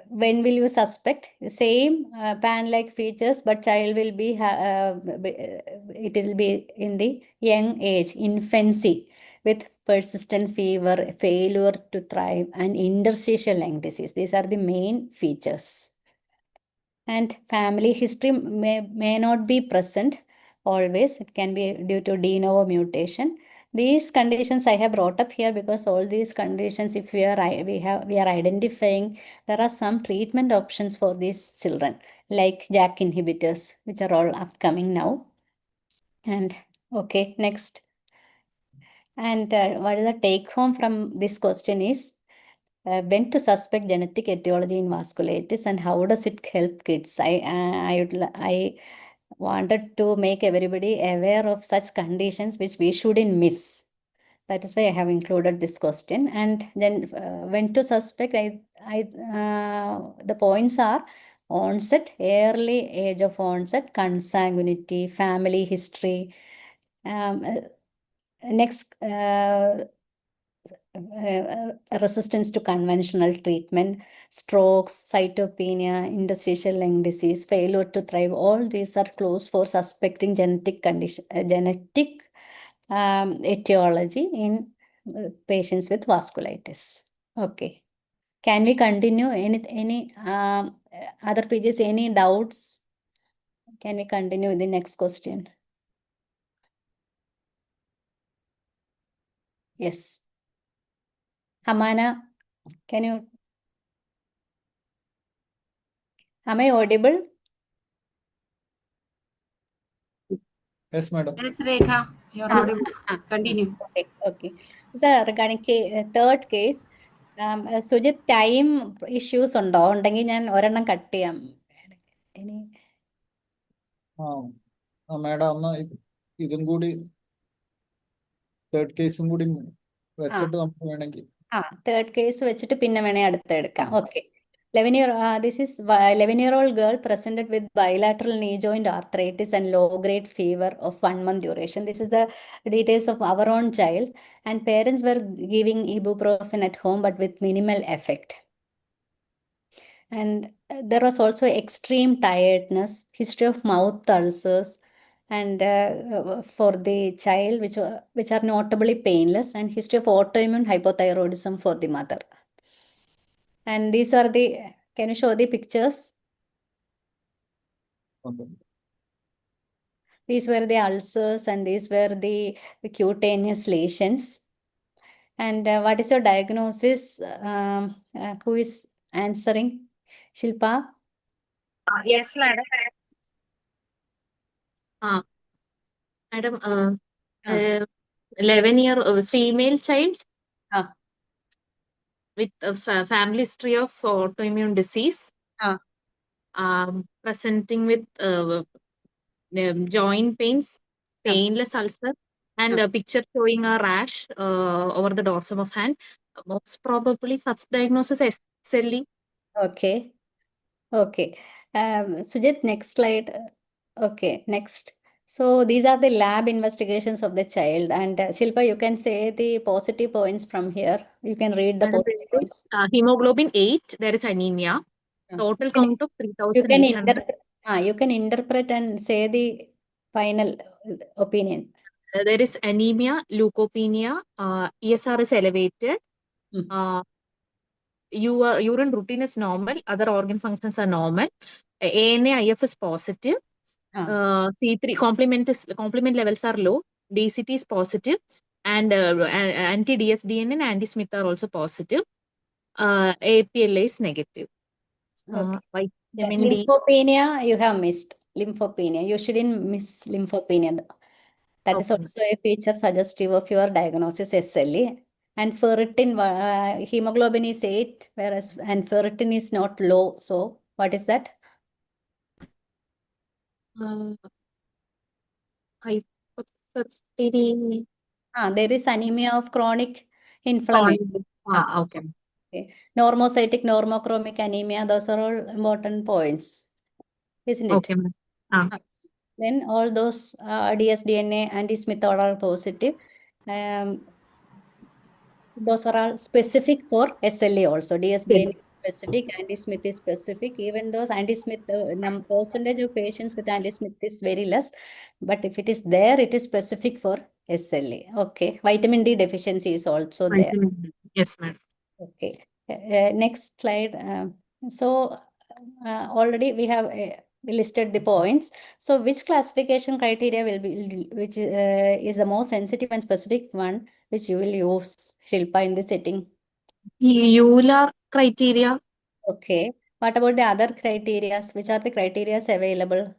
when will you suspect? Same pan-like features, but child will be, it will be in the young age, infancy, with persistent fever, failure to thrive, and interstitial lung disease. These are the main features. And family history may not be present always. It can be due to de novo mutation. These conditions I have brought up here because all these conditions, if we are identifying, there are some treatment options for these children, like JAK inhibitors, which are all upcoming now. And okay, next. And what is the take home from this question is, when to suspect genetic etiology in vasculitis and how does it help kids? I wanted to make everybody aware of such conditions which we shouldn't miss. That is why I have included this question. And then when to suspect, the points are onset, early age of onset, consanguinity, family history. Next, resistance to conventional treatment, strokes, cytopenia, interstitial lung disease, failure to thrive. All these are clues for suspecting genetic condition, etiology in patients with vasculitis. Okay. Can we continue? Any other pages? Any doubts? Can we continue with the next question? Yes. Hamana, can you? Am I audible? Yes, madam. Yes, Rekha, you're audible. Continue. Okay. So regarding third case, Sujit, time issues ഉണ്ടോ? ഉണ്ടെങ്കിൽ ഞാൻ ഒരെണ്ണം cut ചെയ്യാം. Madam ഒന്ന് ഇതും കൂടി third കേസും കൂടി വെച്ചിട്ട് നമുക്ക് വേണമെങ്കിൽ തേർഡ് കേസ് വെച്ചിട്ട് പിന്നെ വേണേ അടുത്ത എടുക്കാം. Okay. 11-year-old girl presented with bilateral knee joint arthritis and low-grade fever of 1 month duration. This is the details of our own child, and parents were giving ibuprofen at home but with minimal effect. And there was also extreme tiredness, history of mouth ulcers, and for the child, which are notably painless, and history of autoimmune hypothyroidism for the mother. And these are the, can you show the pictures? Okay. These were the ulcers and these were the cutaneous lesions. And what is your diagnosis? Who is answering? Shilpa? Yes, madam. Madam, 11-year female child with a family history of autoimmune disease, presenting with joint pains, painless ulcer, and a picture showing a rash over the dorsum of hand. Most probably first diagnosis SLE. Okay. Okay. Sujit, next slide. Okay, next. So these are the lab investigations of the child. And Shilpa, you can say the positive points from here. You can read the Madam, positive there is, points. hemoglobin 8, there is anemia. Total count of You can 3,800. you can interpret and say the final opinion. There is anemia, leukopenia, ESR is elevated, urine routine is normal, other organ functions are normal, ANA IF is positive, C3 complement levels are low, DCT is positive, and anti-DSDN and anti-Smith are also positive. APLA is negative. Okay. Vitamin D. Lymphopenia, you have missed. Lymphopenia. You shouldn't miss lymphopenia. That is Okay. also a feature suggestive of your diagnosis SLE. And ferritin, hemoglobin is 8, whereas and ferritin is not low. So what is that? Hyperfertility. There is anemia of chronic inflammation. Okay. Okay. Normocytic, normochromic anemia, those are all important points, isn't it? Okay, ma'am. Then all those dsDNA anti-Smith are positive. Those are all specific for SLE also. dsDNA is specific, anti-Smith is specific. Even those anti-Smith, percentage of patients with anti-Smith is very less. But if it is there, it is specific for SLE. Okay. Vitamin D deficiency is also there. Yes, ma'am. Okay. Next slide. So already we have listed the points. So which classification criteria will be, which is the most sensitive and specific one, which you will use, Shilpa, in the setting? Euler criteria. Okay. What about the other criteria? Which are the criteria available?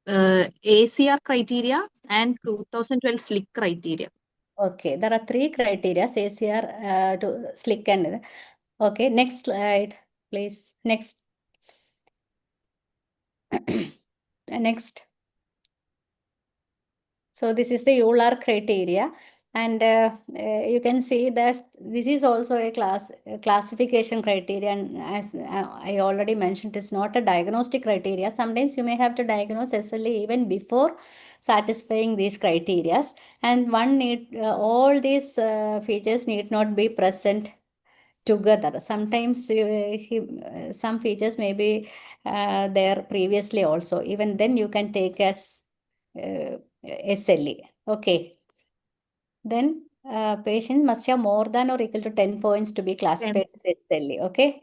ACR criteria and 2012 SLIC criteria. Okay, there are 3 criteria, ACR to SLIC and okay. Next slide, please. Next. Next. So this is the Euler criteria, and you can see that this is also a classification criteria. And as I already mentioned, it's not a diagnostic criteria. Sometimes you may have to diagnose SLE even before satisfying these criteria, and one need all these features need not be present together. Sometimes some features may be there previously also. Even then you can take as SLE. Okay. Then patient must have more than or equal to 10 points to be classified as SLE. Okay.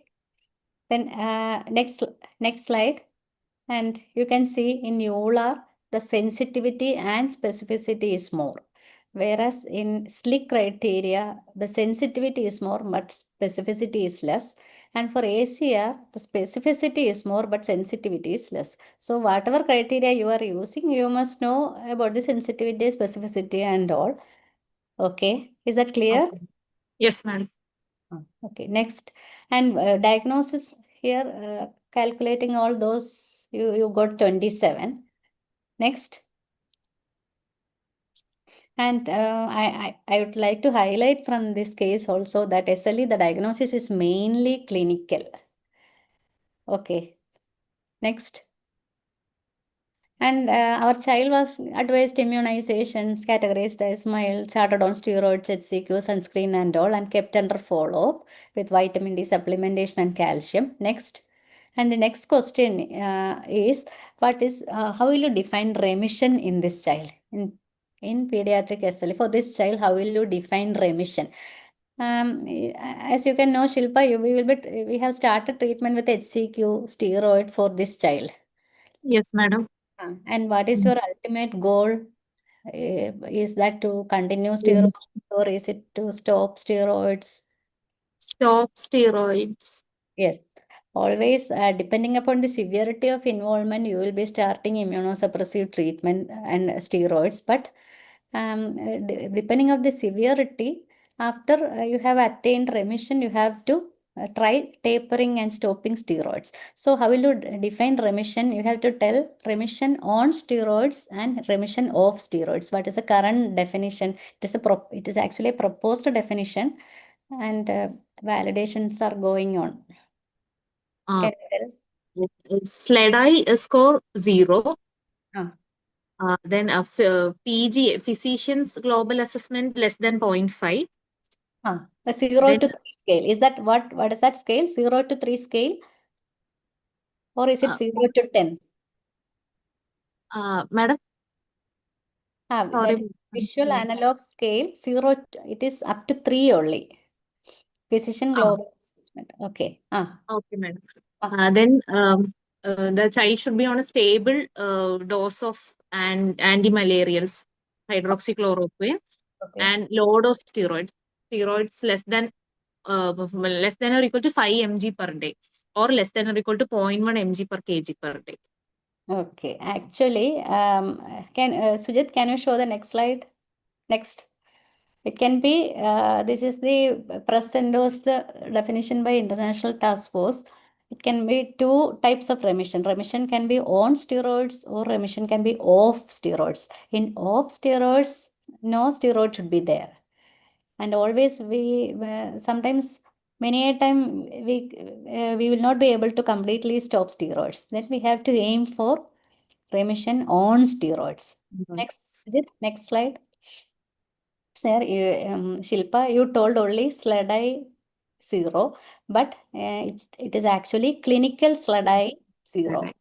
Then next slide. And you can see in Euler, the sensitivity and specificity is more. Whereas in SLIC criteria, the sensitivity is more, but specificity is less. And for ACR, the specificity is more, but sensitivity is less. So whatever criteria you are using, you must know about the sensitivity, specificity, and all. Okay, is that clear? Okay. Yes, ma'am. Okay, next. And diagnosis here, calculating all those, you got 27. Next. And I would like to highlight from this case also that SLE, the diagnosis is mainly clinical. Okay, next. And our child was advised immunization, categorized as mild, started on steroids, HCQ, sunscreen and all, and kept under follow-up with vitamin D supplementation and calcium. Next. And the next question is, how will you define remission in this child? In pediatric SLE, for this child, how will you define remission? As you can know, Shilpa, we have started treatment with HCQ steroid for this child. Yes, madam. And what is your ultimate goal? Is that to continue steroids or is it to stop steroids? Stop steroids. Yes. Always, depending upon the severity of involvement, you will be starting immunosuppressive treatment and steroids. But depending on the severity, after you have attained remission, you have to try tapering and stopping steroids. So how will you define remission? You have to tell remission on steroids and remission of steroids. What is the current definition? It is actually a proposed definition. and validations are going on. Uh, Can you tell? SLEDI score 0. Ah. Then PG physicians global assessment less than 0.5. The 0 Then- to 3 scale. Is that what is that scale? 0 to 3 scale? Or is it 0 to 10? Madam? That Sorry. is visual analog scale, 0, it is up to 3 only. Physician global assessment. Okay. Okay, madam. Then the child should be on a stable dose of anti-malarials, hydroxychloroquine, Okay. and low dose steroids. Steroids less than or equal to 5 mg per day, or less than or equal to 0.1 mg per kg per day. Okay. Actually, Sujit, can you show the next slide? Next. It can be, this is the press endorsed definition by International Task Force. It can be 2 types of remission. Remission can be on steroids or remission can be off steroids. In off steroids, no steroid should be there. And always we, sometimes many a time we will not be able to completely stop steroids. Then we have to aim for remission on steroids. Next slide. Sir, Shilpa, you told only SLEDI 0, but it is actually clinical SLEDI 0.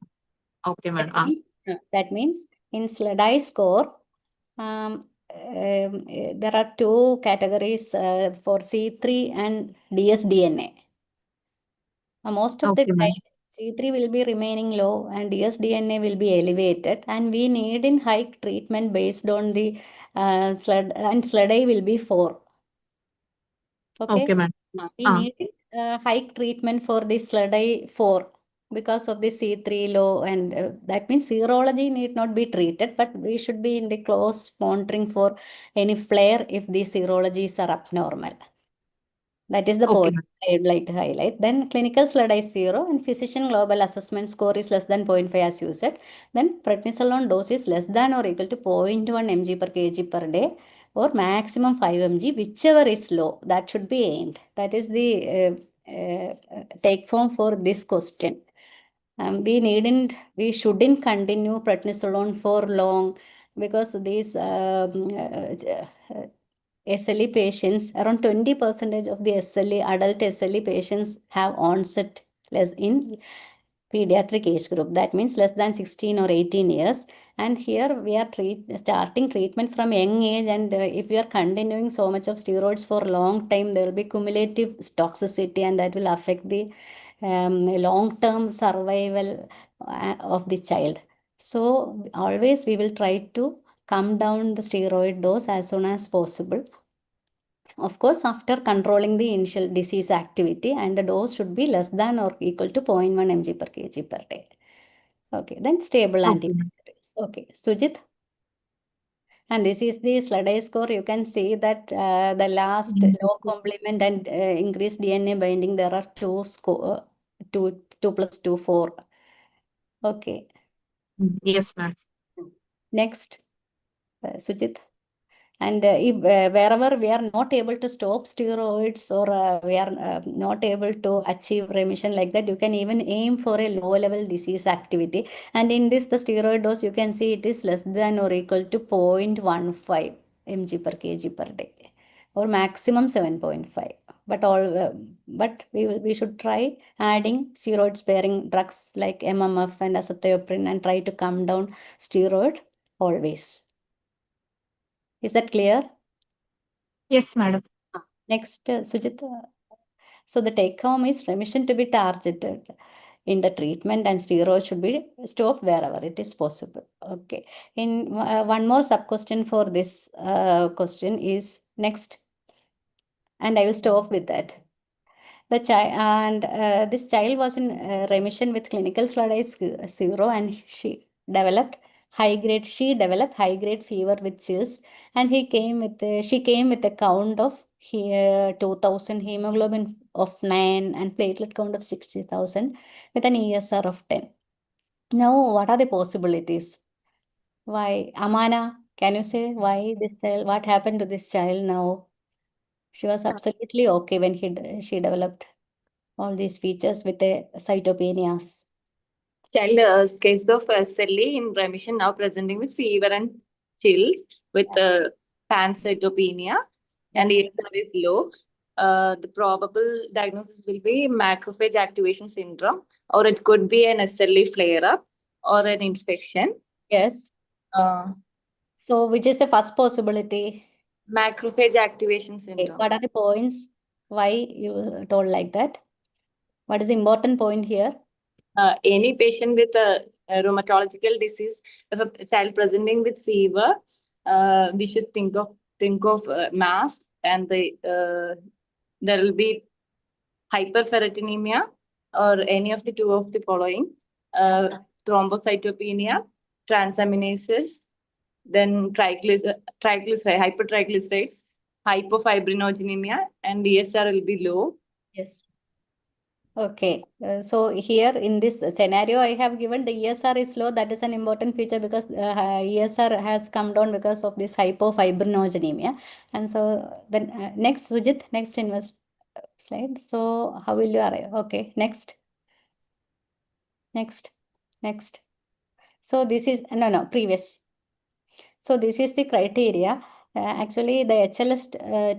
Okay, madam. That means in SLEDI score, there are 2 categories for C3 and dsDNA. Most of the time, C3 will be remaining low and dsDNA will be elevated, and we need in high treatment based on the SLEDI will be 4. Okay, ma'am. we need high treatment for the SLEDI 4 because of the C3 low, and that means serology need not be treated, but we should be in the close monitoring for any flare if the serologies are abnormal. That is the point I would like to highlight. Then clinical SLEDI is 0 and physician global assessment score is less than 0.5 as you said. Then prednisolone dose is less than or equal to 0.1 mg per kg per day or maximum 5 mg, whichever is low, that should be aimed. That is the take home for this question. We shouldn't continue prednisolone for long because these SLE patients, around 20% of the SLE, adult SLE patients have onset less in pediatric age group. That means less than 16 or 18 years. And here we are starting treatment from young age. And if we are continuing so much of steroids for a long time, there will be cumulative toxicity and that will affect the long-term survival of the child. So always we will try to come down the steroid dose as soon as possible. Of course, after controlling the initial disease activity, and the dose should be less than or equal to 0.1 mg per kg per day. Okay, then stable antibiotics. Okay, Sujit. And this is the SLEDI score. You can see that the last low complement and increased DNA binding, there are 2 score, 2 plus 2, 4. Okay. Yes, ma'am. Next, Sujit. And if wherever we are not able to stop steroids or we are not able to achieve remission like that, you can even aim for a low level disease activity. And in this, the steroid dose, you can see it is less than or equal to 0.15 mg per kg per day or maximum 7.5. But we should try adding steroid sparing drugs like MMF and azathioprine and try to come down steroid always. Is that clear? Yes, madam. Next, Sujit. So the take home is remission to be targeted in the treatment and steroid should be stopped wherever it is possible. Okay. In one more sub question for this question is next, and I will stop with that. The child and this child was in remission with clinical SLEDI 0 and she developed high grade fever with chills, and she came with a count of 2000, hemoglobin of 9 and platelet count of 60,000 with an ESR of 10. Now what are the possibilities? Why, Amana, can you say why this child, what happened to this child now? She was absolutely okay when she developed all these features with the cytopenias. Child case of SLE in remission now presenting with fever and chills with pancytopenia and ESR is low. The probable diagnosis will be macrophage activation syndrome, or it could be an SLE flare-up or an infection. Yes. So which is the first possibility? Macrophage activation Okay, syndrome. what are the points? Why you told like that? What is the important point here? Any patient with a rheumatological disease, if a child presenting with fever, we should think of mass, and there will be hyperferritinemia or any of the two of the following: thrombocytopenia, transaminases, then hypertriglycerides, hypofibrinogenemia, and ESR will be low. Yes. Okay, so here in this scenario, I have given the ESR is low. That is an important feature because ESR has come down because of this hypofibrinogenemia. And so then next, Sujit, next slide. So how will you arrive? Okay, next. So this is, no, previous. So this is the criteria. Actually, the HLS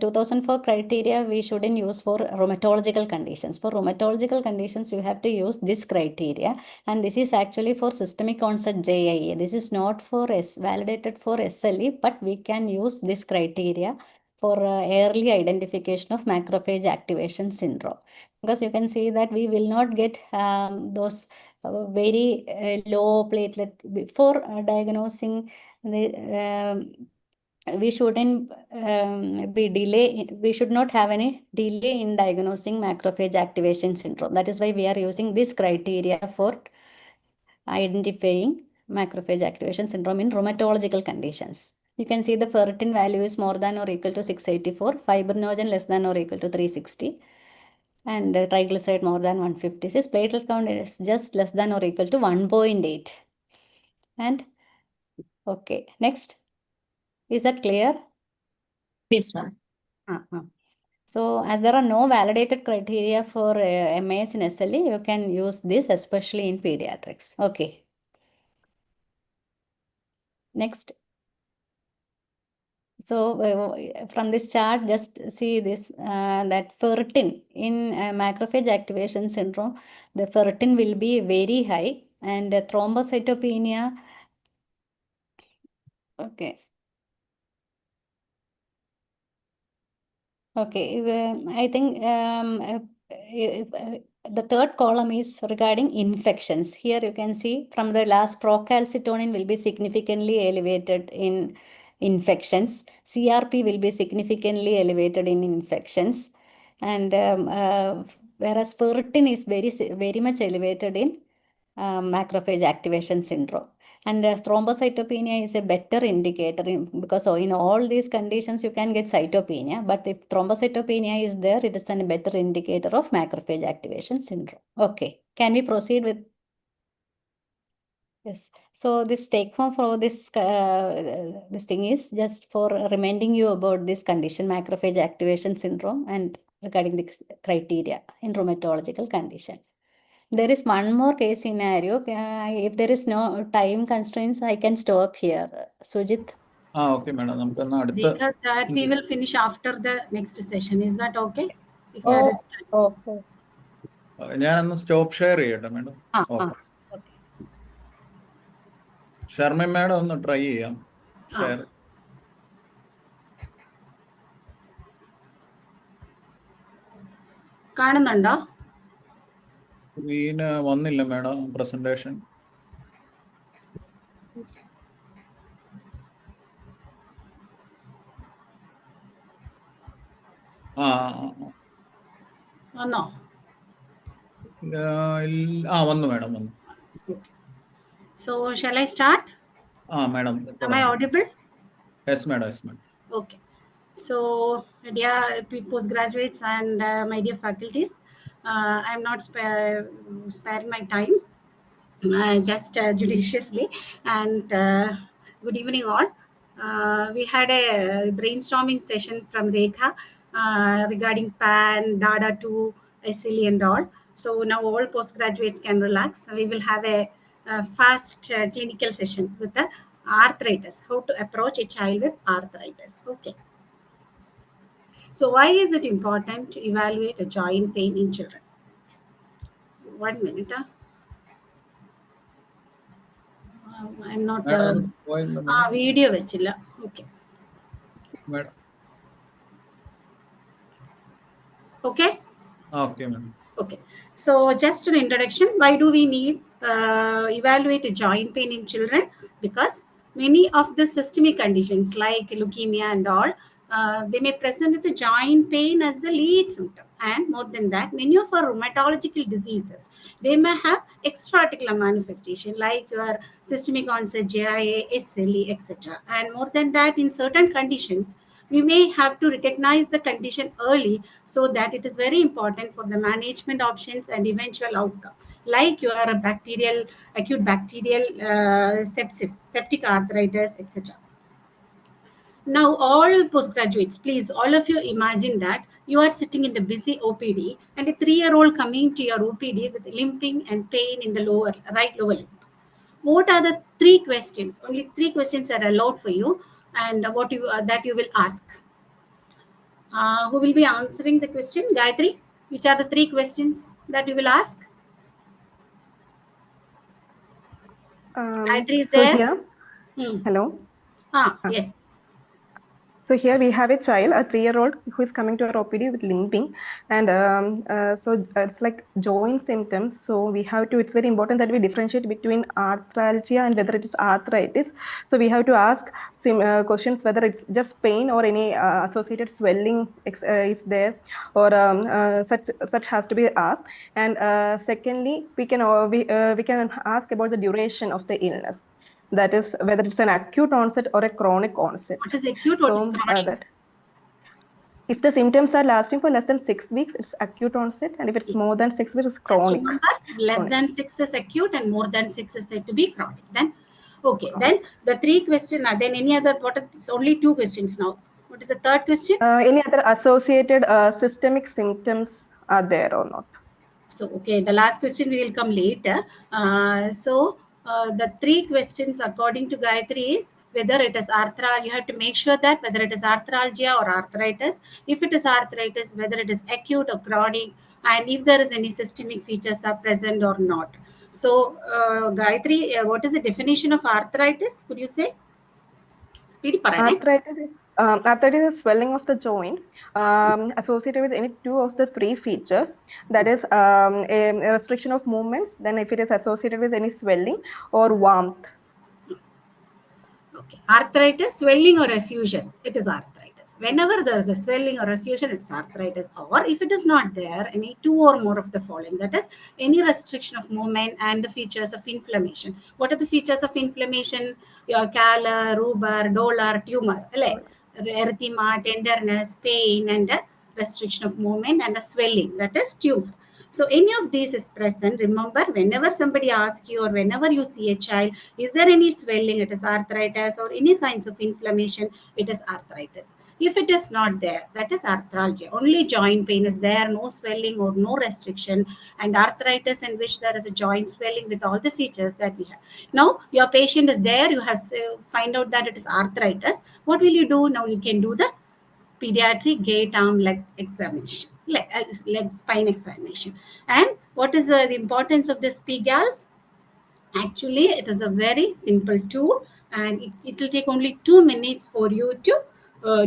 2004 criteria we shouldn't use for rheumatological conditions. For rheumatological conditions, you have to use this criteria. And this is actually for systemic onset JIA. This is not for validated for SLE, but we can use this criteria for early identification of macrophage activation syndrome. Because you can see that we will not get those very low platelet before diagnosing we shouldn't we should not have any delay in diagnosing macrophage activation syndrome. That is why we are using this criteria for identifying macrophage activation syndrome in rheumatological conditions. You can see the ferritin value is more than or equal to 684, fibrinogen less than or equal to 360, and triglyceride more than 156. Platelet count is just less than or equal to 1.8. And okay, next. Is that clear? Yes, ma'am. So as there are no validated criteria for MAS in SLE, you can use this especially in pediatrics. Okay. Next. So from this chart, just see this, that ferritin in macrophage activation syndrome, the ferritin will be very high, and thrombocytopenia, okay. Okay, I think the third column is regarding infections. Here you can see from the last procalcitonin will be significantly elevated in infections. CRP will be significantly elevated in infections. And whereas ferritin is very much elevated in macrophage activation syndrome. And thrombocytopenia is a better indicator because in all these conditions you can get cytopenia, but if thrombocytopenia is there, it is a better indicator of macrophage activation syndrome. Okay, can we proceed with? Yes. So this take home for this thing is just for reminding you about this condition, macrophage activation syndrome, and regarding the criteria in rheumatological conditions. There is one more case scenario. If there is no time constraints, I can stop here. Sujit. Okay, madam. Rekha, that we will finish after the next session. Is that okay? If there is time. Okay. ഞാനൊന്ന് stop share ചെയ്യട്ടെ madam. Okay. Sharmi madam ഒന്ന് try ചെയ്യാം share. കാണുന്നുണ്ടോ? Screen വന്നില്ല madam presentation. വന്നോ? വന്നു madam വന്നു. So shall I start? Madam. Am I audible? Yes, madam. Yes, madam. Okay. So dear postgraduates and my dear faculties, I am not sparing my time, just judiciously, and good evening all. We had a brainstorming session from Rekha regarding PAN, DADA2, SLE and all. So now all postgraduates can relax. We will have a fast clinical session with the arthritis, how to approach a child with arthritis. Okay. So why is it important to evaluate a joint pain in children? 1 minute. I'm not Madam, പോയെന്താ madam? video vechilla. Okay. Madam. Okay. Okay, madam. Okay, so just an introduction. Why do we need evaluate a joint pain in children? Because many of the systemic conditions like leukemia and all, they may present with the joint pain as the lead symptom. And more than that, many of our rheumatological diseases, they may have extra-articular manifestation like your systemic onset JIA, SLE, etc. And more than that, in certain conditions, we may have to recognize the condition early, so that it is very important for the management options and eventual outcome, like your bacterial, acute bacterial sepsis, septic arthritis, etc. Now, all postgraduates, please, all of you imagine that you are sitting in the busy OPD and a 3-year-old coming to your OPD with limping and pain in the right lower limb. What are the 3 questions? Only 3 questions are allowed for you, and that you will ask. Who will be answering the question? Gayatri, which are the 3 questions that you will ask? Gayatri is So there? here, hello. Yes. So here we have a child, a 3-year-old, who is coming to our OPD with limping, and so it's like joint symptoms. So we have to. It's very important that we differentiate between arthralgia and whether it is arthritis. So we have to ask questions whether it's just pain or any associated swelling is there, or such has to be asked. And secondly, we can ask about the duration of the illness. That is whether it's an acute onset or a chronic onset. What is acute? What is chronic? If the symptoms are lasting for less than 6 weeks, it's acute onset, and if it's more than 6 weeks, it's chronic. Just remember, less than 6 is acute and more than 6 is said to be chronic. Then, okay, then the 3 questions are then any other, it's only 2 questions now. What is the third question? Any other associated systemic symptoms are there or not? So, okay, the last question we will come later. The 3 questions according to Gayatri is whether it is you have to make sure that whether it is arthralgia or arthritis. If it is arthritis, whether it is acute or chronic, and if there is any systemic features are present or not. So, Gayatri, what is the definition of arthritis? Could you say? Arthritis is swelling of the joint associated with any 2 of the 3 features. That is a restriction of movements. Then if it is associated with any swelling or warmth. Okay. Arthritis, swelling or effusion, it is arthritis. Whenever there is a swelling or effusion, it's arthritis. Or if it is not there, any 2 or more of the following, that is any restriction of movement and the features of inflammation. What are the features of inflammation? Your calor, rubor, dolor, tumor, erythema, tenderness, pain, and a restriction of movement and a swelling, that is tumor. So any of these is present. Remember, whenever somebody asks you or whenever you see a child, is there any swelling? It is arthritis, or any signs of inflammation? It is arthritis. If it is not there, that is arthralgia. Only joint pain is there, no swelling or no restriction, and arthritis in which there is a joint swelling with all the features that we have. Now, your patient is there, you have find out that it is arthritis. What will you do? Now you can do the pediatric gait arm leg examination, leg spine examination. And what is the importance of this PGALS? Actually, it is a very simple tool, and it will take only 2 minutes for you to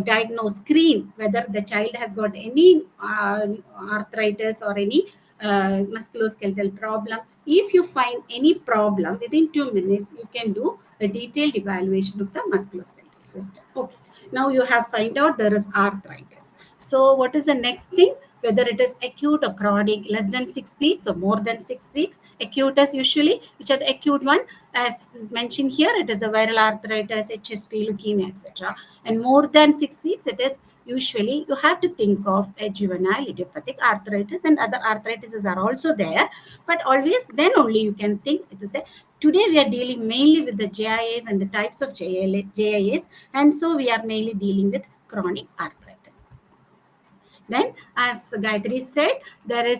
diagnose, screen whether the child has got any arthritis or any musculoskeletal problem. If you find any problem, within 2 minutes, you can do a detailed evaluation of the musculoskeletal system. Okay. Now you have find out there is arthritis. So what is the next thing? Whether it is acute or chronic, less than 6 weeks or more than 6 weeks. Acute is usually, which are the acute one? As mentioned here, it is a viral arthritis, HSP, leukemia, etc. And more than 6 weeks, it is usually, you have to think of a juvenile idiopathic arthritis, and other arthritises are also there. But always then only you can think, it is a, today we are dealing mainly with the JIAs and the types of JIAs, and so we are mainly dealing with chronic arthritis. Then, as Gayatri said, then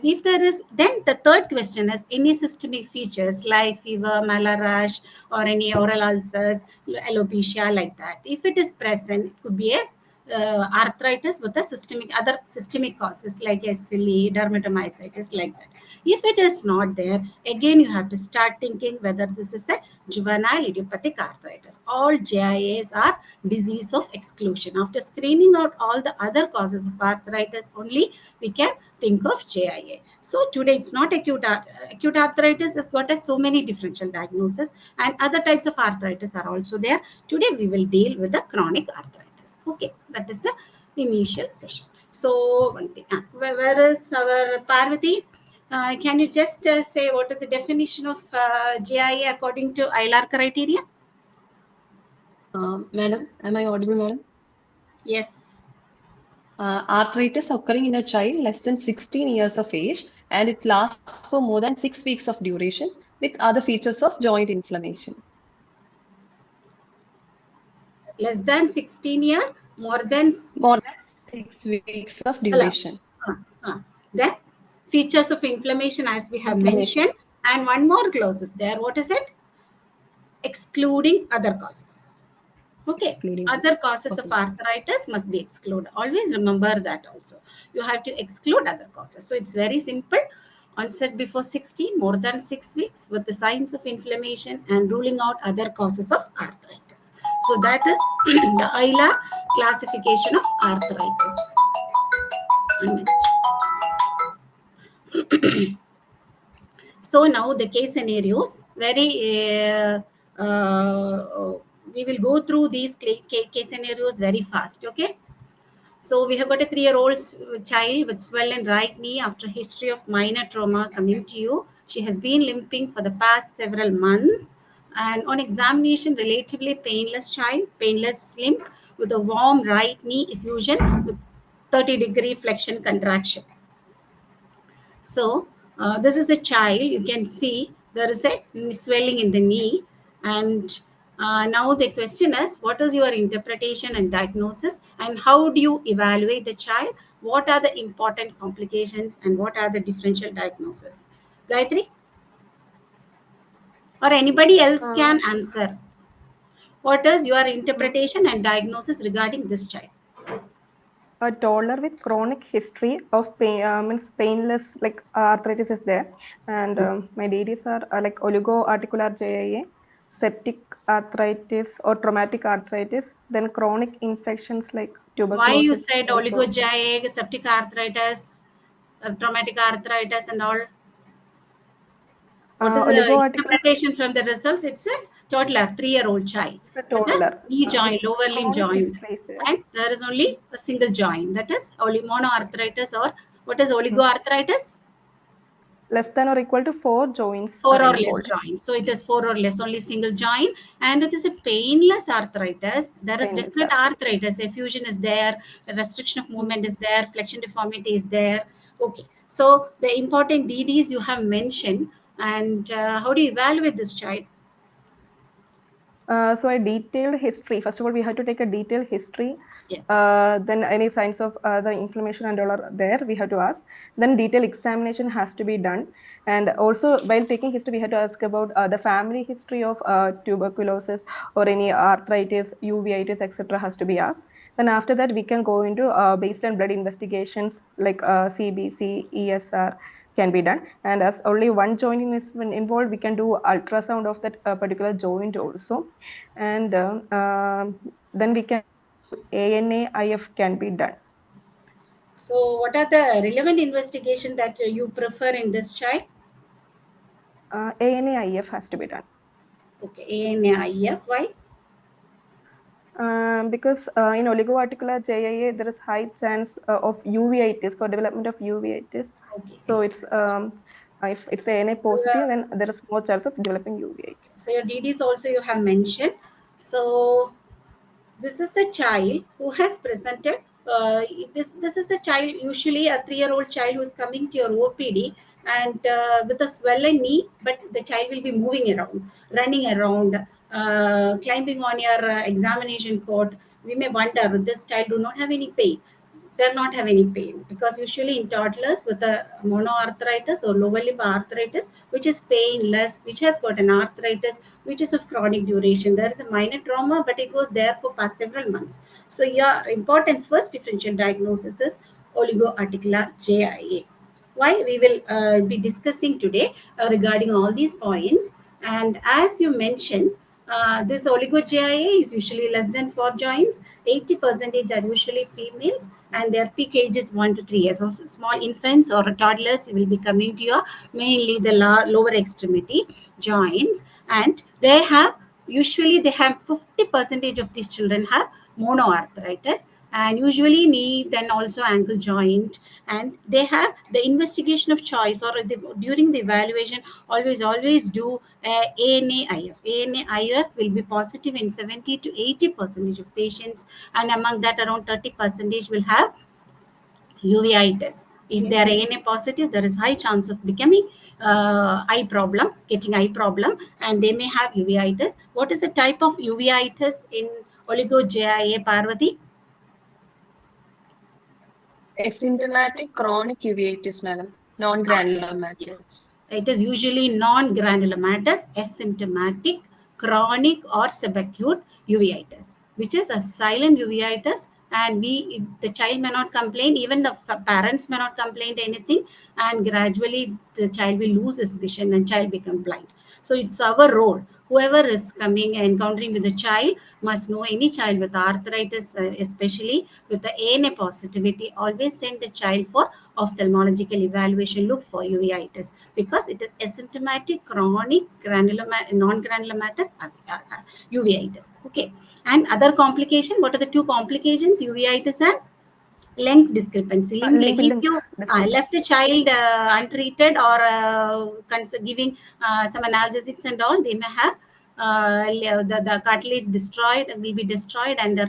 the third question is any systemic features like fever, malar rash, or any oral ulcers, alopecia, like that. If it is present, it could be a arthritis with the other systemic causes like SLE, dermatomyositis, like that. If it is not there, again you have to start thinking whether this is a juvenile idiopathic arthritis. All JIAs are disease of exclusion. After screening out all the other causes of arthritis, only we can think of JIA. So today it's not acute arthritis has got so many differential diagnoses, and other types of arthritis are also there. Today we will deal with the chronic arthritis. Okay, that is the initial session. So one thing, where is our Parvati? Can you just say what is the definition of GIA according to ILR criteria? Madam, am I audible, madam? Yes. Arthritis occurring in a child less than 16 years of age, and it lasts for more than 6 weeks of duration with other features of joint inflammation. Less than 16 year, more than 6 weeks of duration. Then features of inflammation, as we have mentioned, and one more clause is there. What is it? Excluding other causes. Okay, other causes of arthritis must be excluded. Always remember that also. You have to exclude other causes. So it's very simple. Onset before 16, more than 6 weeks, with the signs of inflammation, and ruling out other causes of arthritis. So that is the ILR classification of arthritis. 1 minute. So now the case scenarios, we will go through these case scenarios very fast. Okay. So we have got a 3-year-old child with swollen right knee after history of minor trauma coming to you. She has been limping for the past several months, and on examination, relatively painless child, painless limp with a warm right knee effusion with 30-degree flexion contraction. So this is a child. You can see there is a swelling in the knee, and now the question is, what is your interpretation and diagnosis, and how do you evaluate the child? What are the important complications, and what are the differential diagnoses? Gayatri? Or anybody else can answer. What is your interpretation and diagnosis regarding this child? A toddler with chronic history of means painless like arthritis is there, and my DDs are like oligoarticular JIA, septic arthritis or traumatic arthritis, then chronic infections like tuberculosis. Why you said oligoJIA, septic arthritis, traumatic arthritis, and all? What is the interpretation from the results? It's a toddler, 3-year-old child. A toddler. Knee joint, lower limb joint, and there is only a single joint. That is monoarthritis, or what is oligoarthritis? Less than or equal to 4 joints. 4 or less joints. So it is 4 or less, only single joint, and it is a painless arthritis. There is definite arthritis. Effusion is there, restriction of movement is there, flexion deformity is there. Okay. So the important DDs you have mentioned, and how do you evaluate this child? So a detailed history. First of all, we have to take a detailed history. Yes. Then any signs of the inflammation and all are there, we have to ask. Then detailed examination has to be done. And also while taking history, we have to ask about the family history of tuberculosis or any arthritis, uveitis, etc. has to be asked. Then after that, we can go into baseline blood investigations like CBC, ESR can be done. And as only one joint is involved, we can do ultrasound of that particular joint also. And then we can ANA-IF can be done. So what are the relevant investigation that you prefer in this child? ANA-IF has to be done. Okay, ANA-IF, why? Because in oligoarticular JIA, there is high chance of uveitis, for development of uveitis. Okay, so it's if it's ANA positive, then there is more chance of developing uveitis. So your DDs also you have mentioned. So this is a child who has presented. This is a child, usually a 3-year-old child who is coming to your OPD and with a swollen knee, but the child will be moving around, running around, climbing on your examination court. We may wonder, this child do not have any pain. they're not having any pain, because usually in toddlers with a monoarthritis or lower limb arthritis, which is painless, which has got an arthritis, which is of chronic duration, there is a minor trauma, but it was there for past several months. So your important first differential diagnosis is oligoarticular JIA. Why we will be discussing today regarding all these points. And as you mentioned, this oligo-JIA is usually less than 4 joints. 80% are usually females, and their peak age is 1 to 3 years. So small infants or toddlers will be coming to your mainly the lower extremity joints, and they have usually 50% of these children have monoarthritis, and usually knee, then also ankle joint, and they have the investigation of choice, or during the evaluation always do ANA-IF. ANA-IF will be positive in 70 to 80% of patients, and among that around 30% will have uveitis. If they are ANA positive, there is high chance of becoming getting eye problem, and they may have uveitis. What is the type of uveitis in oligo-JIA, Parvati? Asymptomatic chronic uveitis, madam. Non-granular matters. It is usually non-granular matters, asymptomatic, chronic or subacute uveitis, which is a silent uveitis, and the child may not complain, even the parents may not complain to anything, and gradually the child will lose his vision and child become blind. So it's our role. Whoever is coming and encountering with the child must know any child with arthritis, especially with the ANA positivity, always send the child for ophthalmological evaluation, look for uveitis, because it is asymptomatic, chronic, non-granular matters, uveitis. Okay. And other complication, what are the two complications? Uveitis and length discrepancy. Like if you left a child untreated or giving some analgesics and all, they may have the cartilage will be destroyed, and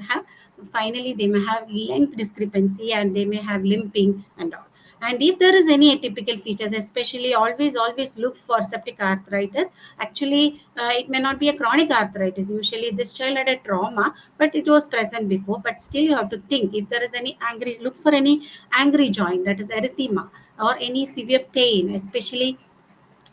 finally they may have length discrepancy, and they may have limping and all. And if there is any atypical features, especially always look for septic arthritis. Actually, it may not be a chronic arthritis. Usually this child had a trauma, but it was present before. But still you have to think, if there is any look for any angry joint, that is erythema, or any severe pain, especially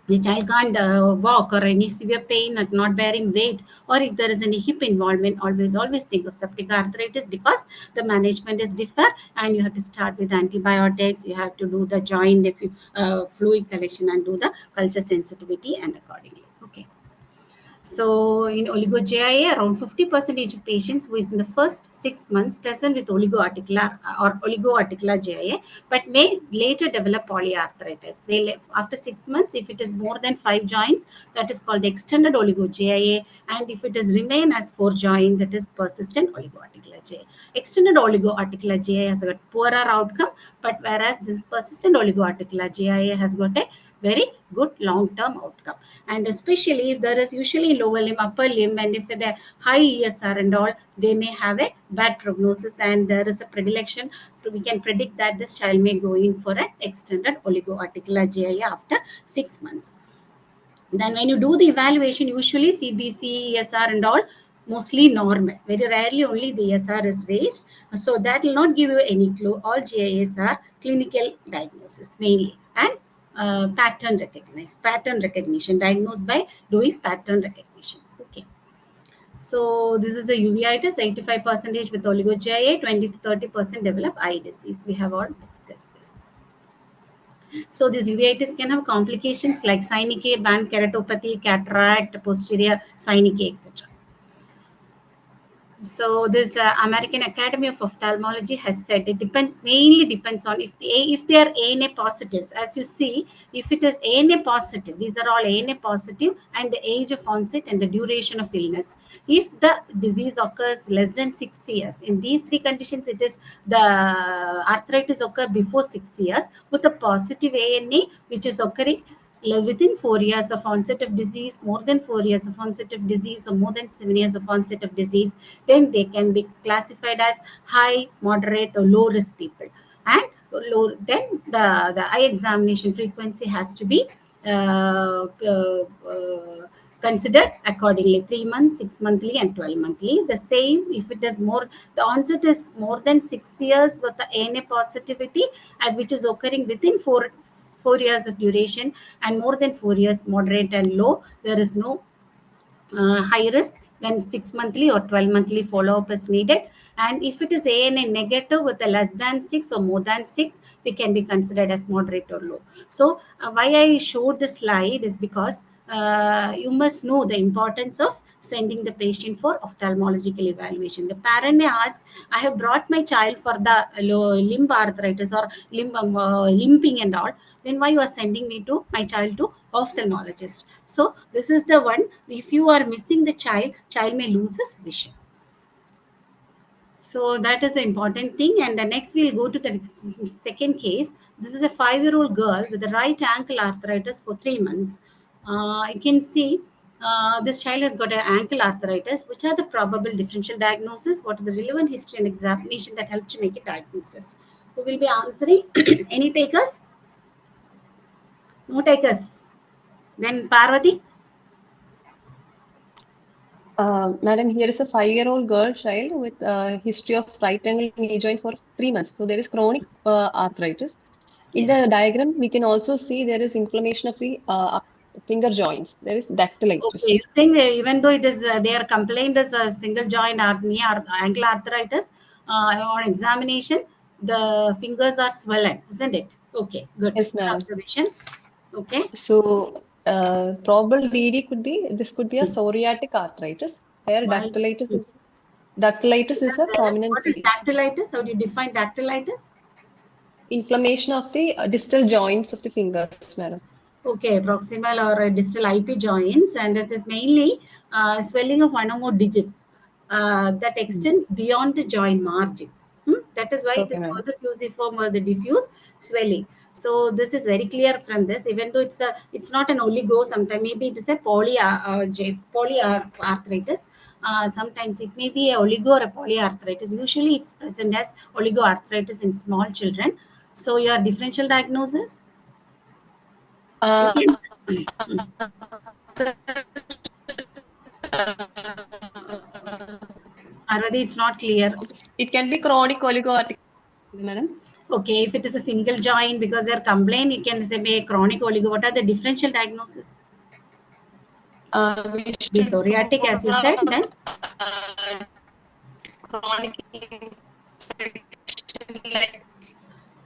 the child can't walk, or any severe pain at not bearing weight, or if there is any hip involvement, always think of septic arthritis, because the management is different, and you have to start with antibiotics. You have to do the joint fluid collection and do the culture sensitivity and accordingly. Okay. So in oligo-JIA, around 50% of patients who is in the first 6 months present with oligoarticular JIA, but may later develop polyarthritis. After 6 months, if it is more than 5 joints, that is called the extended oligo-JIA, and if it is remain as 4 joints, that is persistent oligoarticular JIA. Extended oligoarticular JIA has got poorer outcome, but whereas this persistent oligoarticular JIA has got a very good long-term outcome. And especially if there is usually lower limb, upper limb, and if they're high ESR and all, they may have a bad prognosis, and there is a predilection. We can predict that this child may go in for an extended oligoarticular JIA after 6 months. Then when you do the evaluation, usually CBC, ESR and all, mostly normal. Very rarely only the ESR is raised. So that will not give you any clue. All GIAs are clinical diagnosis mainly, and pattern recognition, diagnosed by doing pattern recognition. Okay. So this is a uveitis, 85% with oligo-JIA, 20 to 30% develop eye disease. We have all discussed this. So this uveitis can have complications like synechiae, band keratopathy, cataract, posterior synechiae, etc. So this American Academy of Ophthalmology has said it mainly depends on if they are ANA positives. As you see, if it is ANA positive, these are all ANA positive, and the age of onset and the duration of illness. If the disease occurs less than 6 years, in these three conditions, it is the arthritis occur before 6 years with a positive ANA, which is occurring within 4 years of onset of disease, more than 4 years of onset of disease, or more than 7 years of onset of disease, then they can be classified as high, moderate, or low risk people. And then the eye examination frequency has to be considered accordingly: 3 months, 6 monthly, and 12 monthly. The same if it is more, the onset is more than 6 years with the ANA positivity, and which is occurring within 4 years of duration, and more than 4 years moderate and low, there is no high risk, then 6 monthly or 12 monthly follow-up is needed. And if it is ANA negative with a less than 6 or more than 6, they can be considered as moderate or low. So why I showed this slide is because you must know the importance of sending the patient for ophthalmological evaluation. The parent may ask, I have brought my child for the limb arthritis or limping and all, then why you are sending me to my child to ophthalmologist? So this is the one, if you are missing the child may lose his vision. So that is the important thing. And next we'll go to the second case. This is a 5-year-old girl with a right ankle arthritis for 3 months. You can see this child has got an ankle arthritis. Which are the probable differential diagnosis? What are the relevant history and examination that help to make a diagnosis? Who will be answering? Any takers? No takers. Then Parvati? Madam, here is a 5-year-old girl child with a history of right angle knee joint for 3 months. So there is chronic arthritis. In the Yes. diagram, we can also see there is inflammation of the finger joints. There is dactylitis. Okay, you think even though it is they are complained as a single joint or knee or ankle arthritis, on examination the fingers are swollen, isn't it? Okay, good. Yes, Good madam. observation. Okay. So probable DD could be, this could be a psoriatic arthritis where Why? dactylitis is a prominent What is feature. dactylitis? How do you define dactylitis? Inflammation of the distal joints of the fingers, madam. Okay, proximal or distal IP joints, and it is mainly swelling of one or more digits that extends beyond the joint margin. That is why it Okay, is called madam. the fusiform or the diffuse swelling. So this is very clear from this. Even though it's not an oligo, sometimes maybe it is a polyarthritis. Sometimes it may be a oligo or a polyarthritis. Usually it's present as oligoarthritis in small children. So your differential diagnosis? You can. Parvati, it's not clear. It can be chronic oligoarthritis, madam. Okay, if it is a single joint because they're complaint, you can say a chronic oligo. What are the differential diagnosis? We Be should psoriatic, as you said, then chronic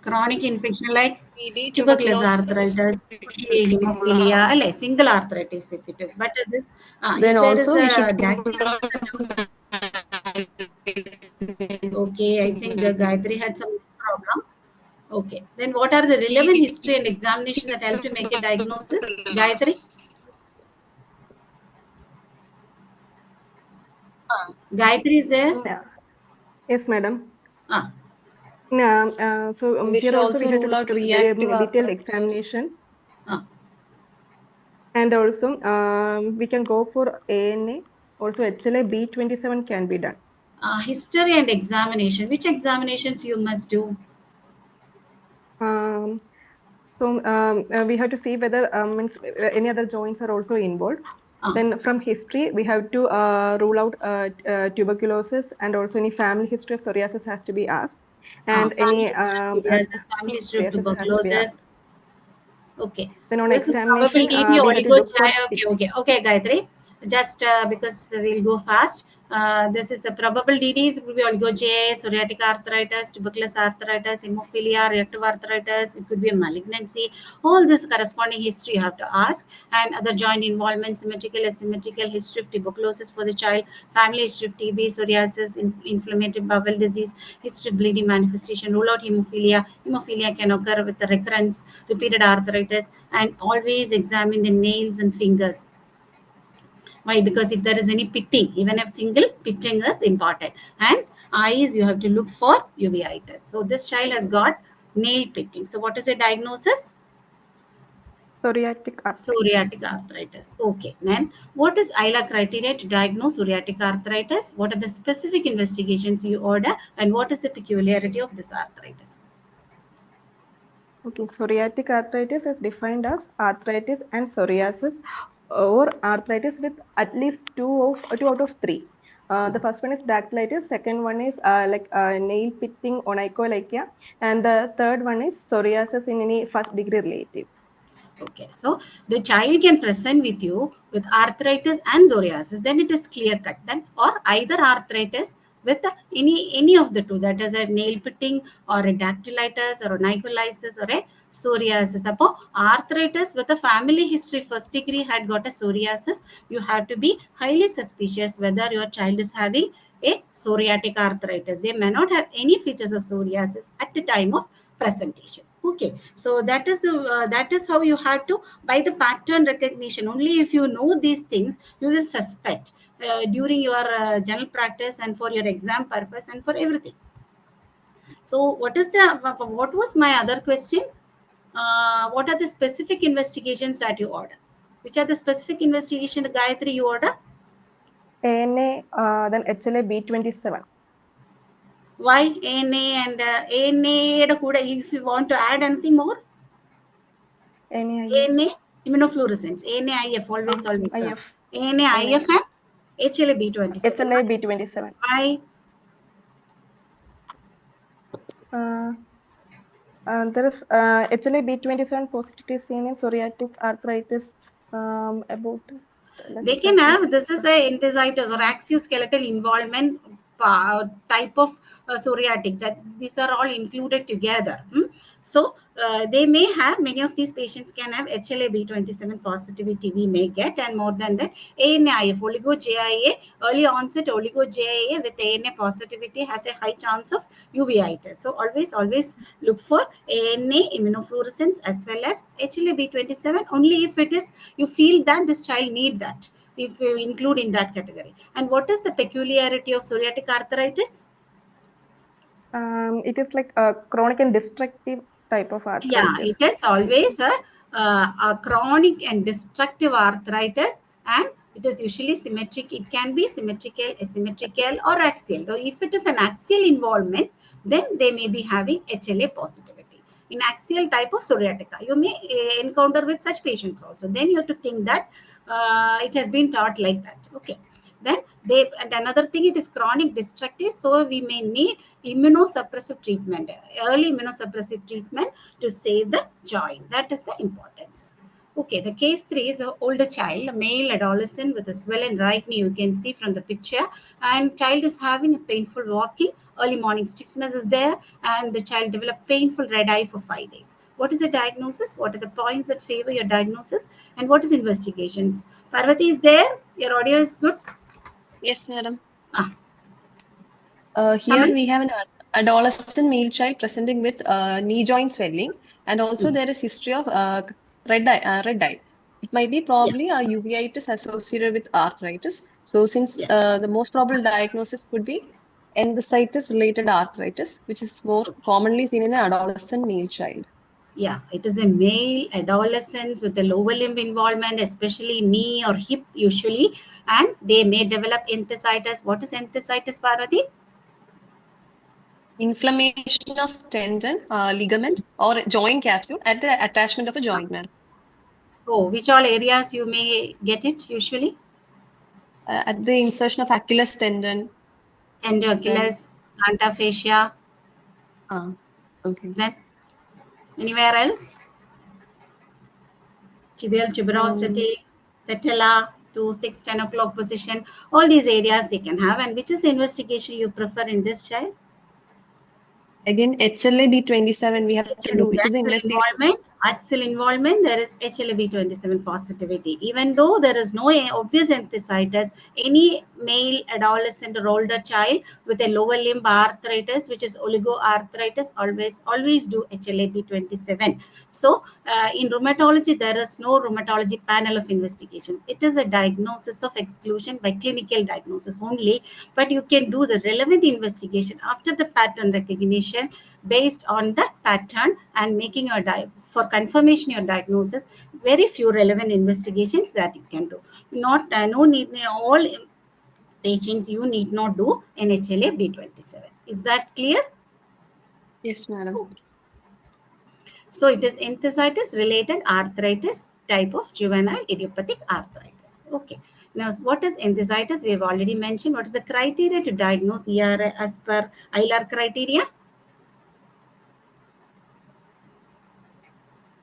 chronic infection like TB, tuberculosis tuberculosis. arthritis, could be hemophilia, single arthritis if it is. But this, Then if there is also we a should dactylitis, okay, I think Gayatri had some problem. Okay, then what are the relevant history and examination that help to make a diagnosis? Gayatri? Gayatri is there? Yeah. Yes, madam. Ah, So we here should also also we have to rule look out to very reactive detailed arthritis. examination, ah. and also we can go for ANA. Also HLA B27 can be done. History and examination. Which examinations you must do? Um, we have to see whether any other joints are also involved. Then from history, we have to rule out tuberculosis, and also any family history of psoriasis has to be asked. And Family any history of psoriasis, family history of psoriasis has to be asked. tuberculosis. Okay. Then on This is examination, probability we have to look for Okay, Gayatri. Just because we'll go fast. This is a probable DDs will be oligogia, psoriatic arthritis, tuberculosis arthritis, hemophilia, reactive arthritis. It could be a malignancy. All this corresponding history you have to ask, and other joint involvement, symmetrical, asymmetrical history of tuberculosis for the child, family history of TB, psoriasis, inflammatory bowel disease, history of bleeding manifestation. Rule out hemophilia. Hemophilia can occur with the recurrence, repeated arthritis, and always examine the nails and fingers. Why? Because if there is any pitting, even if single pitting is important. And eyes, you have to look for uveitis. So this child has got nail pitting. So what is the diagnosis? psoriatic arthritis. Psoriatic arthritis. Okay. Then what is ILA criteria to diagnose psoriatic arthritis? What are the specific investigations you order? And what is the peculiarity of this arthritis? Okay, psoriatic arthritis is defined as arthritis and psoriasis or arthritis with at least two out of three. The first one is dactylitis, second one is nail pitting onycholacia, and the third one is psoriasis in any first degree relative. Okay, so the child can present with you with arthritis and psoriasis, then it is clear cut. Then or either arthritis with any of the two, that is a nail pitting or a dactylitis or a onycholitis or a psoriasis. Appo arthritis with a family history first degree had got a psoriasis, you have to be highly suspicious whether your child is having a psoriatic arthritis. They may not have any features of psoriasis at the time of presentation. Okay, so that is how you have to, by the pattern recognition. Only if you know these things, you will suspect during your general practice and for your exam purpose and for everything. So what was my other question? What are the specific investigations that you order? Which are the specific investigation, Gayatri, you order? ANA, then HLA B27. Why ANA and ANA? If you want to add anything more, ANA, ANA immunofluorescence, ANA IF, always IF. ANA IF and HLA B27. HLA B27. Why? There is HLA B27 positivity seen in psoriatic arthritis. About They can have, this is a enthesitis or axioskeletal involvement type of psoriatic, that these are all included together. So they may have, many of these patients can have HLA B27 positivity, we may get, and more than that ANA-IF, oligo-JIA, early onset oligo-JIA with ANA positivity has a high chance of uveitis. So always look for ANA immunofluorescence as well as HLA B27, only if it is, you feel that this child need that, if you include in that category. And what is the peculiarity of psoriatic arthritis? It is like a chronic and destructive type of arthritis. Yeah, it is always a chronic and destructive arthritis, and it is usually symmetric. It can be symmetrical, asymmetrical, or axial. So if it is an axial involvement, then they may be having HLA positivity. In axial type of psoriatica, you may encounter with such patients also. Then you have to think that it has been taught like that. Okay. Then and another thing, it is chronic destructive, so we may need immunosuppressive treatment, early immunosuppressive treatment to save the joint. That is the importance. Okay, the case 3 is an older child, a male adolescent with a swollen right knee. You can see from the picture, and child is having a painful walking, early morning stiffness is there, and the child developed painful red eye for 5 days. What is the diagnosis? What are the points that favor your diagnosis? And what is investigations? Parvati is there? Your audio is good? Yes, madam. Ah. Here we have an adolescent male child presenting with knee joint swelling, and also there is history of red eye. It might be probably a uveitis associated with arthritis. So since the most probable diagnosis could be enthesitis related arthritis, which is more commonly seen in an adolescent male child. Yeah, it is a male adolescent with a lower limb involvement, especially knee or hip usually, and they may develop enthesitis. What is enthesitis, Parvati? Inflammation of tendon, ligament, or joint capsule at the attachment of a joint, madam. Oh, which all areas you may get it usually? At the insertion of Achilles tendon. Tender Achilles, plantar fascia. Okay. Then anywhere else? Tibial tuberosity, patella, 2, 6, 10 o'clock position. All these areas they can have. And which is the investigation you prefer in this child? Again, HLA B27 we have to do. It is the investigation. Axial involvement, there is HLA B27 positivity. Even though there is no obvious enthesitis, any male adolescent or older child with a lower limb arthritis, which is oligoarthritis, always do HLA B27. So in rheumatology, there is no rheumatology panel of investigation. It is a diagnosis of exclusion by clinical diagnosis only, but you can do the relevant investigation after the pattern recognition based on the pattern and making your for confirmation your diagnosis. Very few relevant investigations that you can do. Not no need, all patients you need not do NHLA B27. Is that clear? Yes, madam. So it is enthesitis related arthritis type of juvenile idiopathic arthritis. Okay. Now, what is enthesitis? We have already mentioned. What is the criteria to diagnose ERA as per ILAR criteria?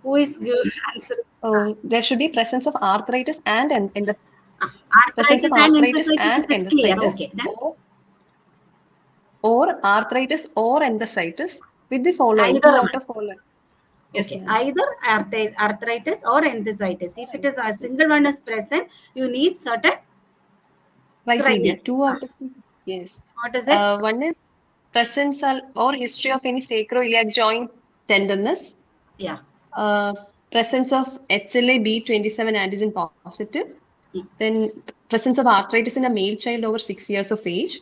Who is answering? Oh, there should be presence of arthritis and in the presence Arthritis of and arthritis enthesitis, and it is clear. enthesitis, Okay. Then or arthritis or enthesitis with the following either two of out of following. Yes, okay, ma'am. either arthritis or enthesitis. If it is a single one is present, you need certain Criteria. criteria. 2 out of 2. Yes. What is it? One is presence or history of any sacroiliac joint tenderness. Yeah. Presence of HLA-B27 antigen positive. Mm. Then presence of arthritis in a male child over 6 years of age.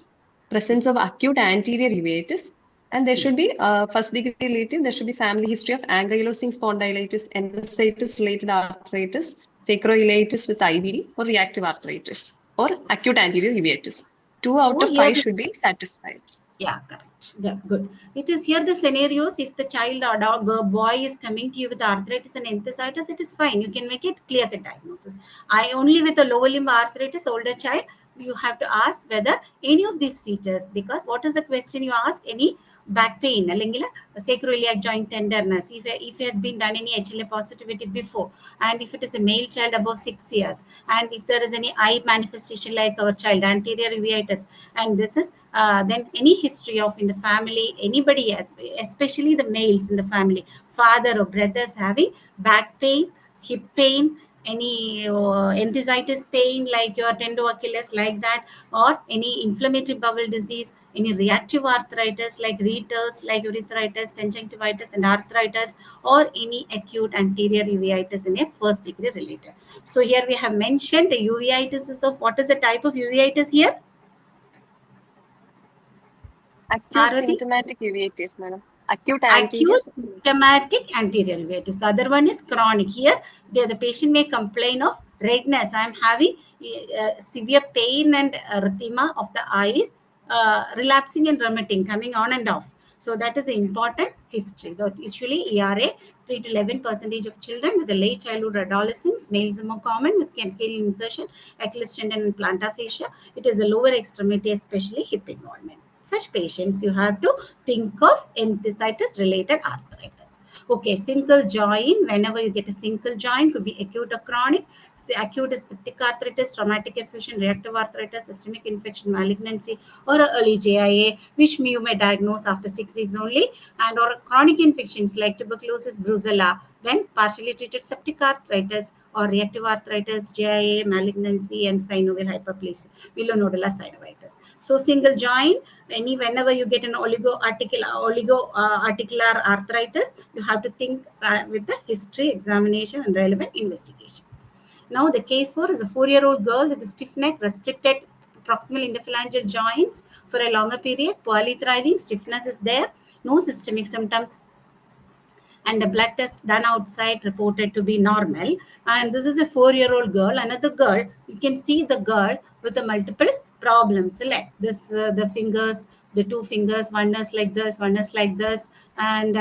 Presence of acute anterior uveitis. And there should be first degree relative, there should be family history of ankylosing spondylitis, enthesitis related arthritis, sacroiliitis with IBD, or reactive arthritis, or acute anterior uveitis. 2 out So of here 5 this should be satisfied. yeah, correct. Yeah, good. It is here the scenarios. If the child or dog or boy is coming to you with arthritis and enthesitis, it is fine. You can make it clear the diagnosis. I only with a lower limb arthritis, older child, you have to ask whether any of these features, because what is the question you ask? Any back pain, sacroiliac joint tenderness, if he has been done any HLA positivity before, and if it is a male child above 6 years, and if there is any eye manifestation like our child, anterior uveitis, and this is then any history of in the family, anybody else, especially the males in the family, father or brothers having back pain, hip pain, any enthesitis pain like your tendo Achilles like that, or any inflammatory bowel disease, any reactive arthritis like reiters, like urethritis, conjunctivitis and arthritis, or any acute anterior uveitis in a first degree related. So here we have mentioned the uveitis is of what is the type of uveitis here? Acute Parvati? symptomatic uveitis, madam. Acute anterior. Acute symptomatic anterior uveitis. The other one is chronic. Here, the patient may complain of redness. I am having severe pain and erythema of the eyes, relapsing and remitting, coming on and off. So that is an important history. That usually ERA, 3 to 11% of children with the late childhood adolescence, males are more common with canticle insertion, Achilles tendon and plantar fascia. It is a lower extremity, especially hip involvement. Such patients, you have to think of enthesitis related arthritis. Okay, single joint, whenever you get a single joint, could be acute or chronic. Acute is septic arthritis, traumatic effusion, reactive arthritis, systemic infection, malignancy, or early JIA, which you may diagnose after 6 weeks only, and or chronic infections like tuberculosis, brucella, then partially treated septic arthritis or reactive arthritis, JIA, malignancy, and synovial hyperplasia, villonodular synovitis. So single joint, whenever you get an articular arthritis, you have to think with the history, examination, and relevant investigation. Now, the case 4 is a 4-year-old girl with a stiff neck, restricted proximal interphalangeal joints for a longer period, poorly thriving, stiffness is there, no systemic symptoms, and the blood test done outside reported to be normal. And this is a 4-year-old girl. Another girl, you can see the girl with the multiple problems like this, the fingers, the 2 fingers, one is like this, one is like this, and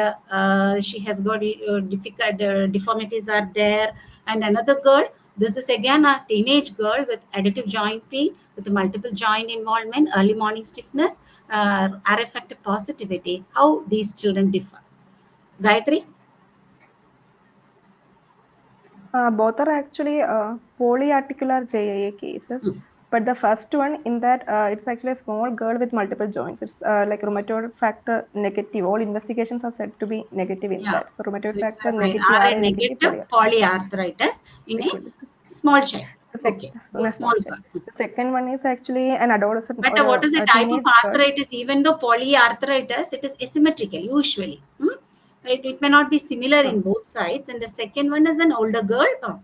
she has got difficult deformities are there. And another girl, this is again a teenage girl with additive joint pain, with multiple joint involvement, early morning stiffness, R effective positivity. How these children differ? Gayatri? Both are actually polyarticular JIA cases. But the first one, in that it's actually a small girl with multiple joints. It's like rheumatoid factor negative. All investigations are said to be negative in that. So rheumatoid So it's factor a negative, RA RA negative, negative polyarthritis in a small child. Okay, so a small small girl. child. The second one is actually an adolescent But or what is the a type of teenage girl. arthritis? Even though polyarthritis, it is asymmetrical usually. It may not be similar in both sides. And the second one is an older girl.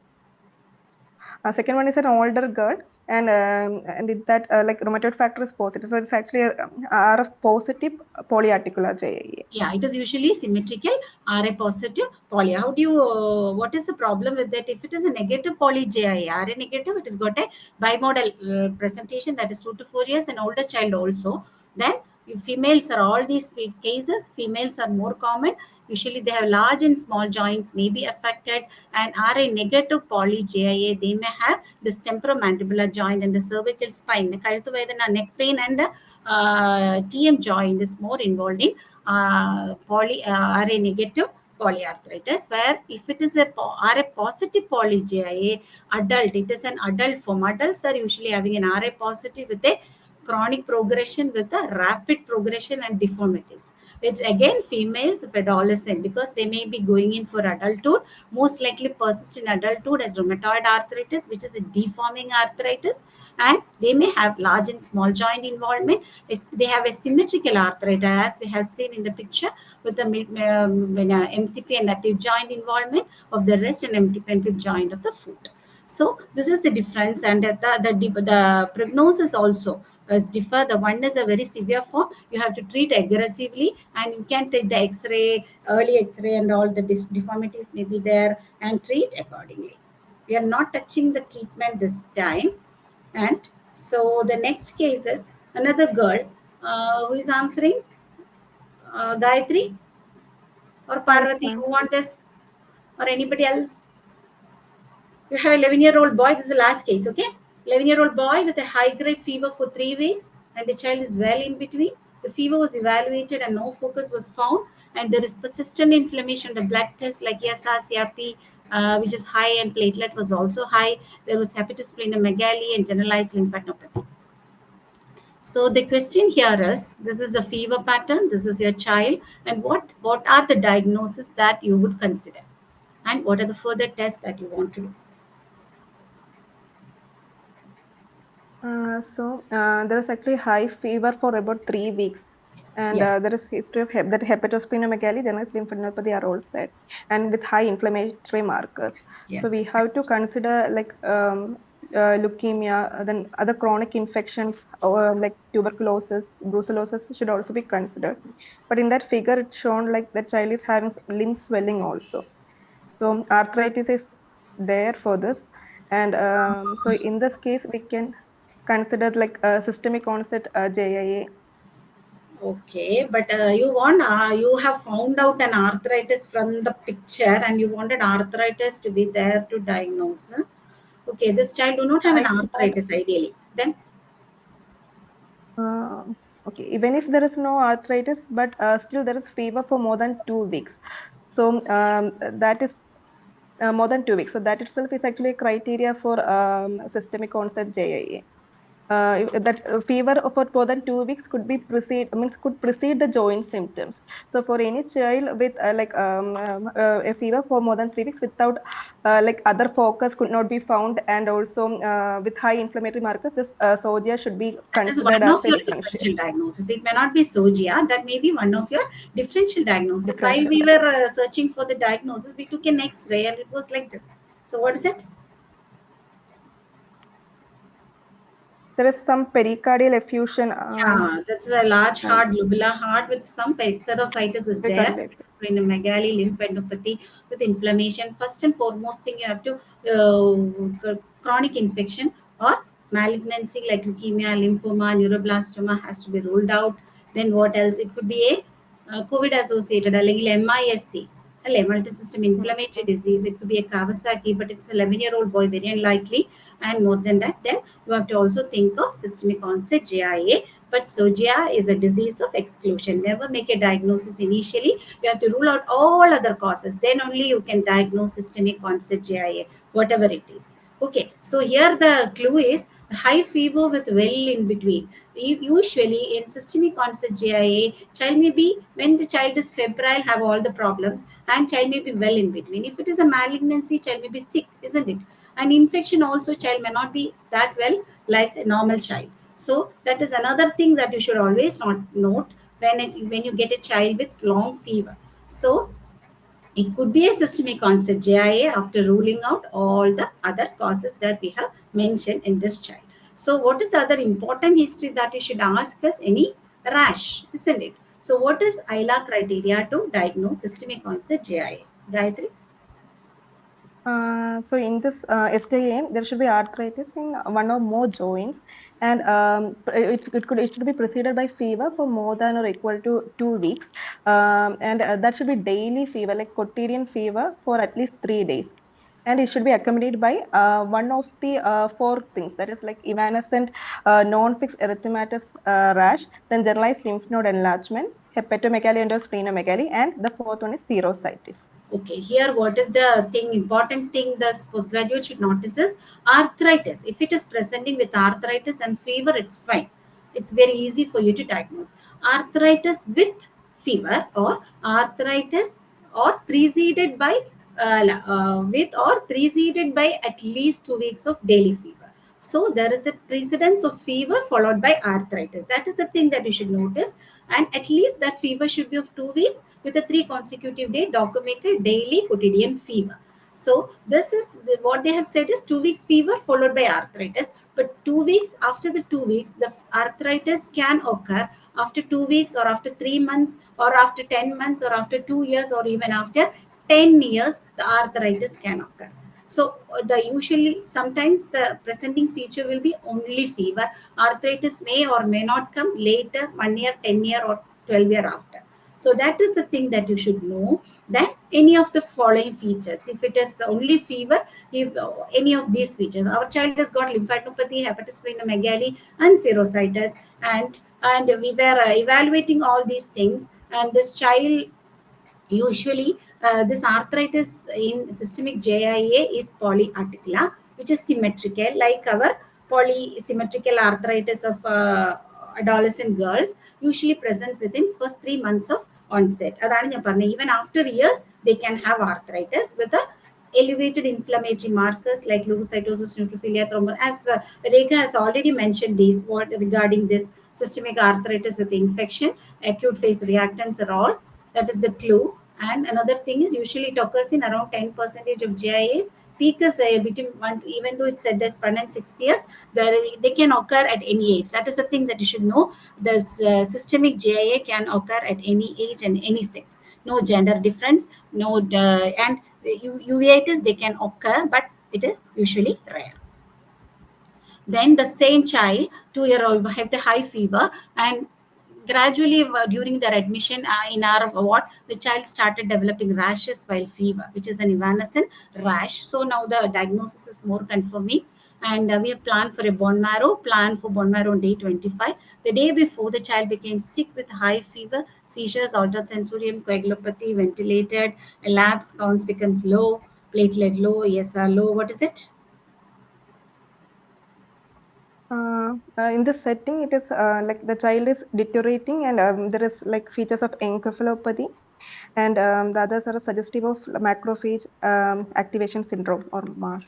Second one is an older girl, and that like rheumatoid factor is positive. So it's actually a RF positive polyarticular JIA. Yeah, it is usually symmetrical, RA positive poly. How do you, what is the problem with that? If it is a negative poly JIA, RA negative, it has got a bimodal presentation, that is 2 to 4 years, and older child also. Then if females are all these cases, females are more common. Usually they have large and small joints may be affected, and RA negative poly JIA, they may have this temporomandibular joint and the cervical spine. Neck pain and TM joint is more involved in RA negative polyarthritis, where if it is a RA positive poly JIA adult, it is an adult form. Adults are usually having an RA positive with a chronic progression with a rapid progression and deformities. It's again females of adolescent, because they may be going in for adulthood, most likely persist in adulthood as rheumatoid arthritis, which is a deforming arthritis, and they may have large and small joint involvement. They have a symmetrical arthritis, as we have seen in the picture, with the MCP and apip joint involvement of the wrist and MCP and apip joint of the foot. So this is the difference, and the prognosis also is differ. The one is a very severe form. You have to treat aggressively, and you can take the X-ray, early X-ray, and all the deformities may be there, and treat accordingly. We are not touching the treatment this time. And so the next case is another girl who is answering. Gayatri or Parvati, who want this, or anybody else? You have 11-year-old boy. This is the last case, okay? 11-year-old boy with a high-grade fever for 3 weeks, and the child is well in between. The fever was evaluated and no focus was found, and there is persistent inflammation. The blood test like ESR-CRP, which is high, and platelet was also high. There was hepatosplenomegaly and generalized lymphadenopathy. So the question here is, this is a fever pattern, this is your child, and what are the diagnoses that you would consider? And what are the further tests that you want to do? There is actually high fever for about 3 weeks, and there is history of that hepatosplenomegaly, generalized lymphadenopathy are all said, and with high inflammatory markers. Yes. So we have to consider like leukemia, then other chronic infections, or like tuberculosis, brucellosis should also be considered. But in that figure, it's shown like the child is having limb swelling also. So arthritis is there for this, and so in this case we can consider like a systemic onset JIA. Okay, but you have found out an arthritis from the picture, and you wanted arthritis to be there to diagnose. Okay, this child do not have an arthritis ideally. Then okay, even if there is no arthritis, but still there is fever for more than 2 weeks. So that is more than 2 weeks. So that itself is actually a criteria for systemic onset JIA. That fever for more than 2 weeks could precede the joint symptoms. So for any child with a fever for more than 3 weeks without like other focus could not be found, and also with high inflammatory markers, this SOGIA should be considered as a your differential. differential diagnosis. It may not be SOGIA. That may be one of your differential diagnosis. While we were searching for the diagnosis, we took an X-ray and it was like this. So what is it? There is some pericardial effusion. Yeah, that's a large heart, lobular heart with some pericarditis is there. Splenomegaly, lymphadenopathy with inflammation. First and foremost thing, you have to chronic infection or malignancy like leukemia, lymphoma, neuroblastoma has to be ruled out. Then what else? It could be a COVID associated, MISC. Multi-system inflammatory disease. It could be a Kawasaki, but it's an 11-year-old boy, very unlikely. And more than that, then you have to also think of systemic onset JIA. But SOGIA is a disease of exclusion. Never make a diagnosis initially. You have to rule out all other causes. Then only you can diagnose systemic onset JIA, whatever it is. Okay, so here the clue is high fever with well in between. Usually in systemic onset JIA, child may be, when the child is febrile, have all the problems, and child may be well in between. If it is a malignancy, child may be sick, isn't it? And infection also, child may not be that well like a normal child. So that is another thing that you should always note when you get a child with long fever. So it could be a systemic onset JIA after ruling out all the other causes that we have mentioned in this child. So what is the other important history that you should ask us? Any rash, isn't it? So what is ILA criteria to diagnose systemic onset JIA? Gayatri? So in this SJA, there should be arthritis in one or more joints, and it should be preceded by fever for more than or equal to 2 weeks, and that should be daily fever, like quotidian fever for at least 3 days. And it should be accompanied by one of the four things, that is like evanescent non-fixed erythematous rash, then generalized lymph node enlargement, hepatomegaly and splenomegaly, and the fourth one is serositis. Okay, here what is the important thing the postgraduate should notice is arthritis. If it is presenting with arthritis and fever, it's fine. It's very easy for you to diagnose. Arthritis with fever or arthritis or preceded by preceded by at least 2 weeks of daily fever. So there is a precedence of fever followed by arthritis. That is the thing that you should notice. And at least that fever should be of 2 weeks with a 3 consecutive day documented daily quotidian fever. So this is what they have said is 2 weeks fever followed by arthritis. But 2 weeks, after the 2 weeks, the arthritis can occur after 2 weeks or after 3 months or after 10 months or after 2 years or even after 10 years, the arthritis can occur. So the usually sometimes the presenting feature will be only fever. Arthritis may or may not come later, 1 year, 10 year or 12 year after. So that is the thing that you should know, that any of the following features, if it is only fever, if any of these features, our child has got lymphadenopathy, hepatosplenomegaly and serositis, and we were evaluating all these things, and this child usually this arthritis in systemic JIA is polyarticular, which is symmetrical, like our polysymmetrical arthritis of adolescent girls usually presents within first 3 months of onset. Even after years, they can have arthritis with a elevated inflammatory markers like leukocytosis, neutrophilia, thrombosis. As Rekha has already mentioned these what regarding this systemic arthritis with infection, acute phase reactants are all. That is the clue. And another thing is usually it occurs in around 10% of GIAs. Peak is between one, even though it said there's 1 and 6 years, they can occur at any age. That is the thing that you should know. The systemic GIA can occur at any age and any sex. No gender difference, no, and uveitis, they can occur, but it is usually rare. Then the same child, 2-year-old, have the high fever, and gradually during their admission in our ward, the child started developing rashes while fever, which is an evanescent rash. So now the diagnosis is more confirming, and we have planned for a bone marrow, on day 25. The day before, the child became sick with high fever, seizures, altered sensorium, coagulopathy, ventilated, labs counts becomes low, platelet low, ESR low. What is it? In this setting, it is like the child is deteriorating, and there is like features of encephalopathy, and the others are suggestive of macrophage activation syndrome or MAS.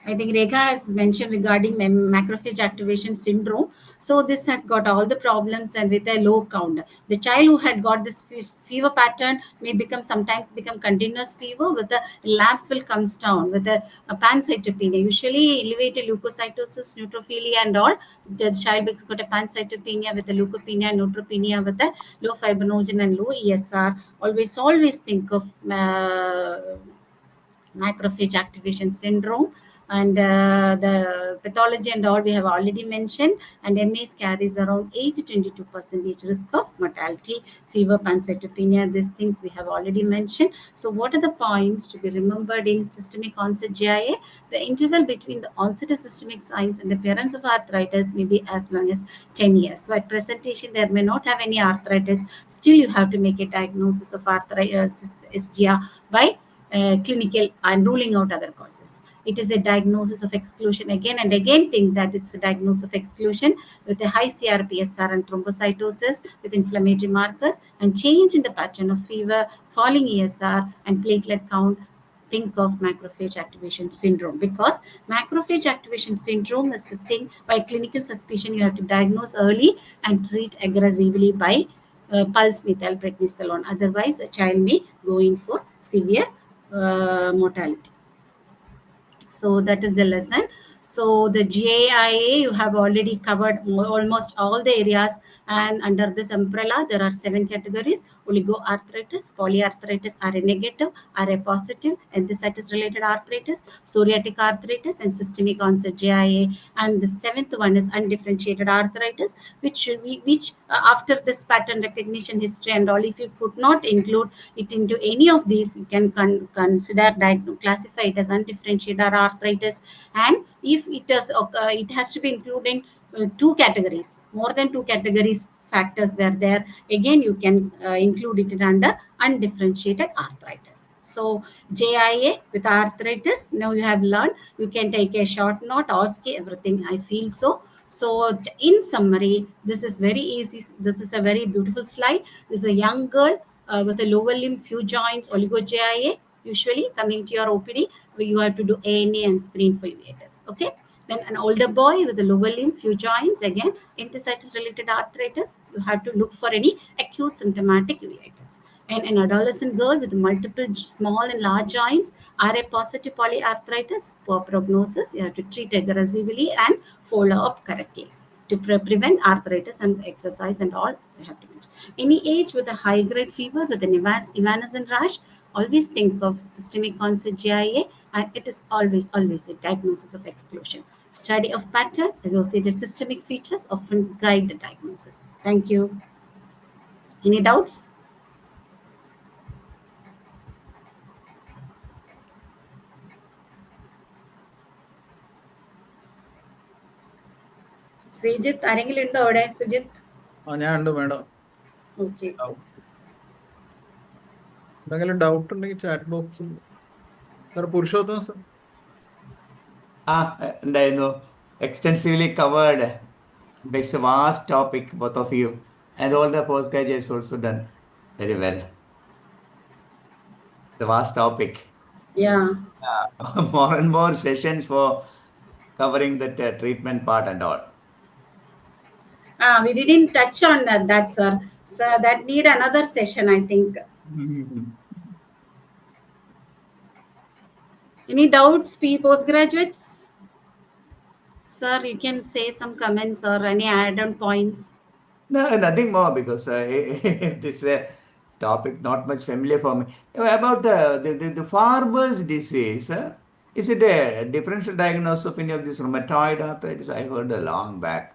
I think Rekha has mentioned regarding macrophage activation syndrome. So this has got all the problems and with a low count. The child who had got this fever pattern may sometimes become continuous fever with the labs will comes down with a pancytopenia. Usually elevated leukocytosis, neutrophilia and all. The child has got a pancytopenia with a leukopenia, neutropenia with a low fibrinogen and low ESR. Always think of macrophage activation syndrome, and the pathology and all we have already mentioned, and MAs carries around 8 to 22% risk of mortality, fever, pancytopenia, these things we have already mentioned. So what are the points to be remembered in systemic onset GIA? The interval between the onset of systemic signs and the appearance of arthritis may be as long as 10 years. So at presentation, there may not have any arthritis, still you have to make a diagnosis of arthritis SGA by clinical and ruling out other causes. It is a diagnosis of exclusion. Again and again think that it's a diagnosis of exclusion with a high CRPSR and thrombocytosis with inflammatory markers and change in the pattern of fever, falling ESR and platelet count. Think of macrophage activation syndrome, because macrophage activation syndrome is the thing by clinical suspicion you have to diagnose early and treat aggressively by pulse methylprednisolone. Otherwise, a child may go in for severe mortality. So that is the lesson. So the GAIA, you have already covered almost all the areas, and under this umbrella, there are 7 categories: oligoarthritis, polyarthritis, RA negative, RA positive, enthesitis related arthritis, psoriatic arthritis, and systemic onset GIA. And the 7th one is undifferentiated arthritis, which after this pattern recognition history and all, if you could not include it into any of these, you can consider classify it as undifferentiated arthritis. And if it has to be included in 2 categories, more than 2 categories factors were there, again you can include it under undifferentiated arthritis. So JIA with arthritis, now you have learned, you can take a short note, OSCE, everything, I feel so. So in summary, this is very easy. This is a very beautiful slide. This is a young girl with a lower limb, few joints, oligo-GIA, usually coming to your OPD, where you have to do ANA and screen for uveitis. Okay. Then an older boy with a lower limb, few joints, again, enthesitis related arthritis, you have to look for any acute symptomatic uveitis. And an adolescent girl with multiple small and large joints, RA positive polyarthritis, poor prognosis, you have to treat aggressively and follow up correctly to prevent arthritis, and exercise and all you have to do. Any age with a high grade fever with an evanescent rash, always think of systemic onset GIA, and it is always a diagnosis of exclusion. Study of pattern associated systemic features often guide the diagnosis. Thank you. Any doubts? Sreejith ആരെങ്കിലും ഉണ്ടോ അവിടെ? സുജിത്ത്? ഞാൻ ഉണ്ട് madam. Okay. എന്തെങ്കിലും doubt ഉണ്ടെങ്കിൽ chat ബോക്സിൽ. Sir Purushothama sir. ഉണ്ടായിരുന്നു. Extensively covered. It's a vast topic, both of you, and all the postgraduates also done very well. The vast topic. Yeah. More and more sessions for covering that treatment part and all. We didn't touch on that, sir. So that need another session, I think. Any doubts, postgraduates? Sir, you can say some comments or any add-on points. No, nothing more, because this topic not much familiar for me. About the Farber's disease, is it a differential diagnosis of any of this rheumatoid arthritis? I heard a long back.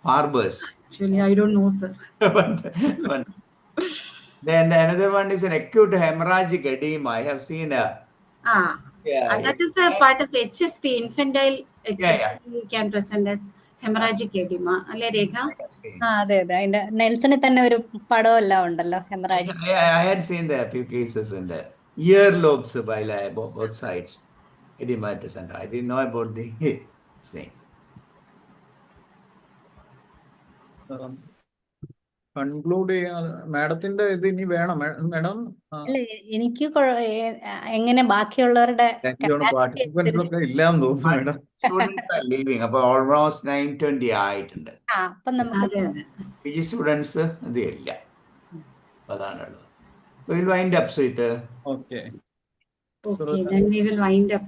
Farber's. Actually, I don't know, sir. Then another one is an acute hemorrhagic edema. I have seen that is a part of HSP, infantile HSP can present as hemorrhagic edema. അല്ലേ രേഖ? അതെ അതെ, അതിന്റെ നെൽസണിൽ തന്നെ ഒരു പടമെല്ലാം ഉണ്ടല്ലോ haemorrhagic. I had seen there a few cases in the earlobes by both sides. Edematous, and I didn't know about the thing. Conclude ചെയ്യാൻ മാഡത്തിന്റെ ഇത് ഇനി വേണം മാഡം? എനിക്ക് എങ്ങനെ ബാക്കിയുള്ളവരുടെ പാർട്ടിസിപ്പൻസ് ഒക്കെ ഇല്ലാന്ന് തോന്നുന്നു മാഡം. Students are leaving. അപ്പോൾ almost 9:20 ആയിട്ടുണ്ട്. അപ്പൊ നമുക്ക് PG students ഇത് ഇല്ല. അതാണുള്ളത്. We will wind up, Sweet. Okay. Okay, then we will wind up.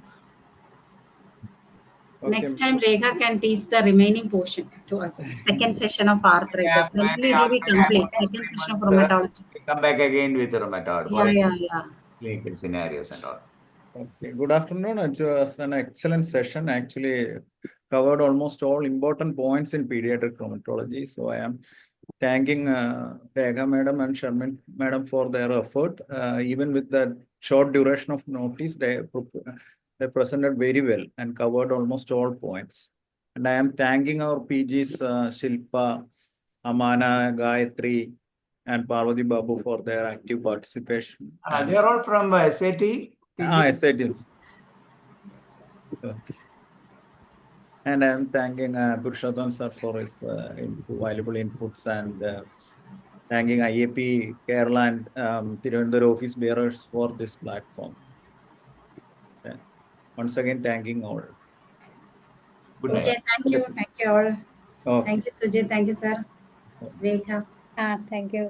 Okay. Next time, Rekha can teach the remaining portion to us. Second session of arthritis. Then it will be complete. Second session of rheumatology. Come back again with rheumatoid. Yeah. Clinical scenarios and all. Okay. Good afternoon. It was an excellent session. Actually, covered almost all important points in pediatric rheumatology. So I am thanking Rekha madam and Sharmin madam for their effort. Even with the short duration of notice, they presented very well and covered almost all points. And I am thanking our PGs, Shilpa, Amana, Gayatri, and Parvati Babu for their active participation. They are all from SAT? SAT. Okay. And I am thanking Purushottam sir for his valuable inputs, and thanking IAP Kerala and Tiruvandhuram office bearers for this platform. Once again, thanking all. Good night. Okay, thank you all. Okay. Thank you, Sujit. Thank you, sir. Rekha. Thank you.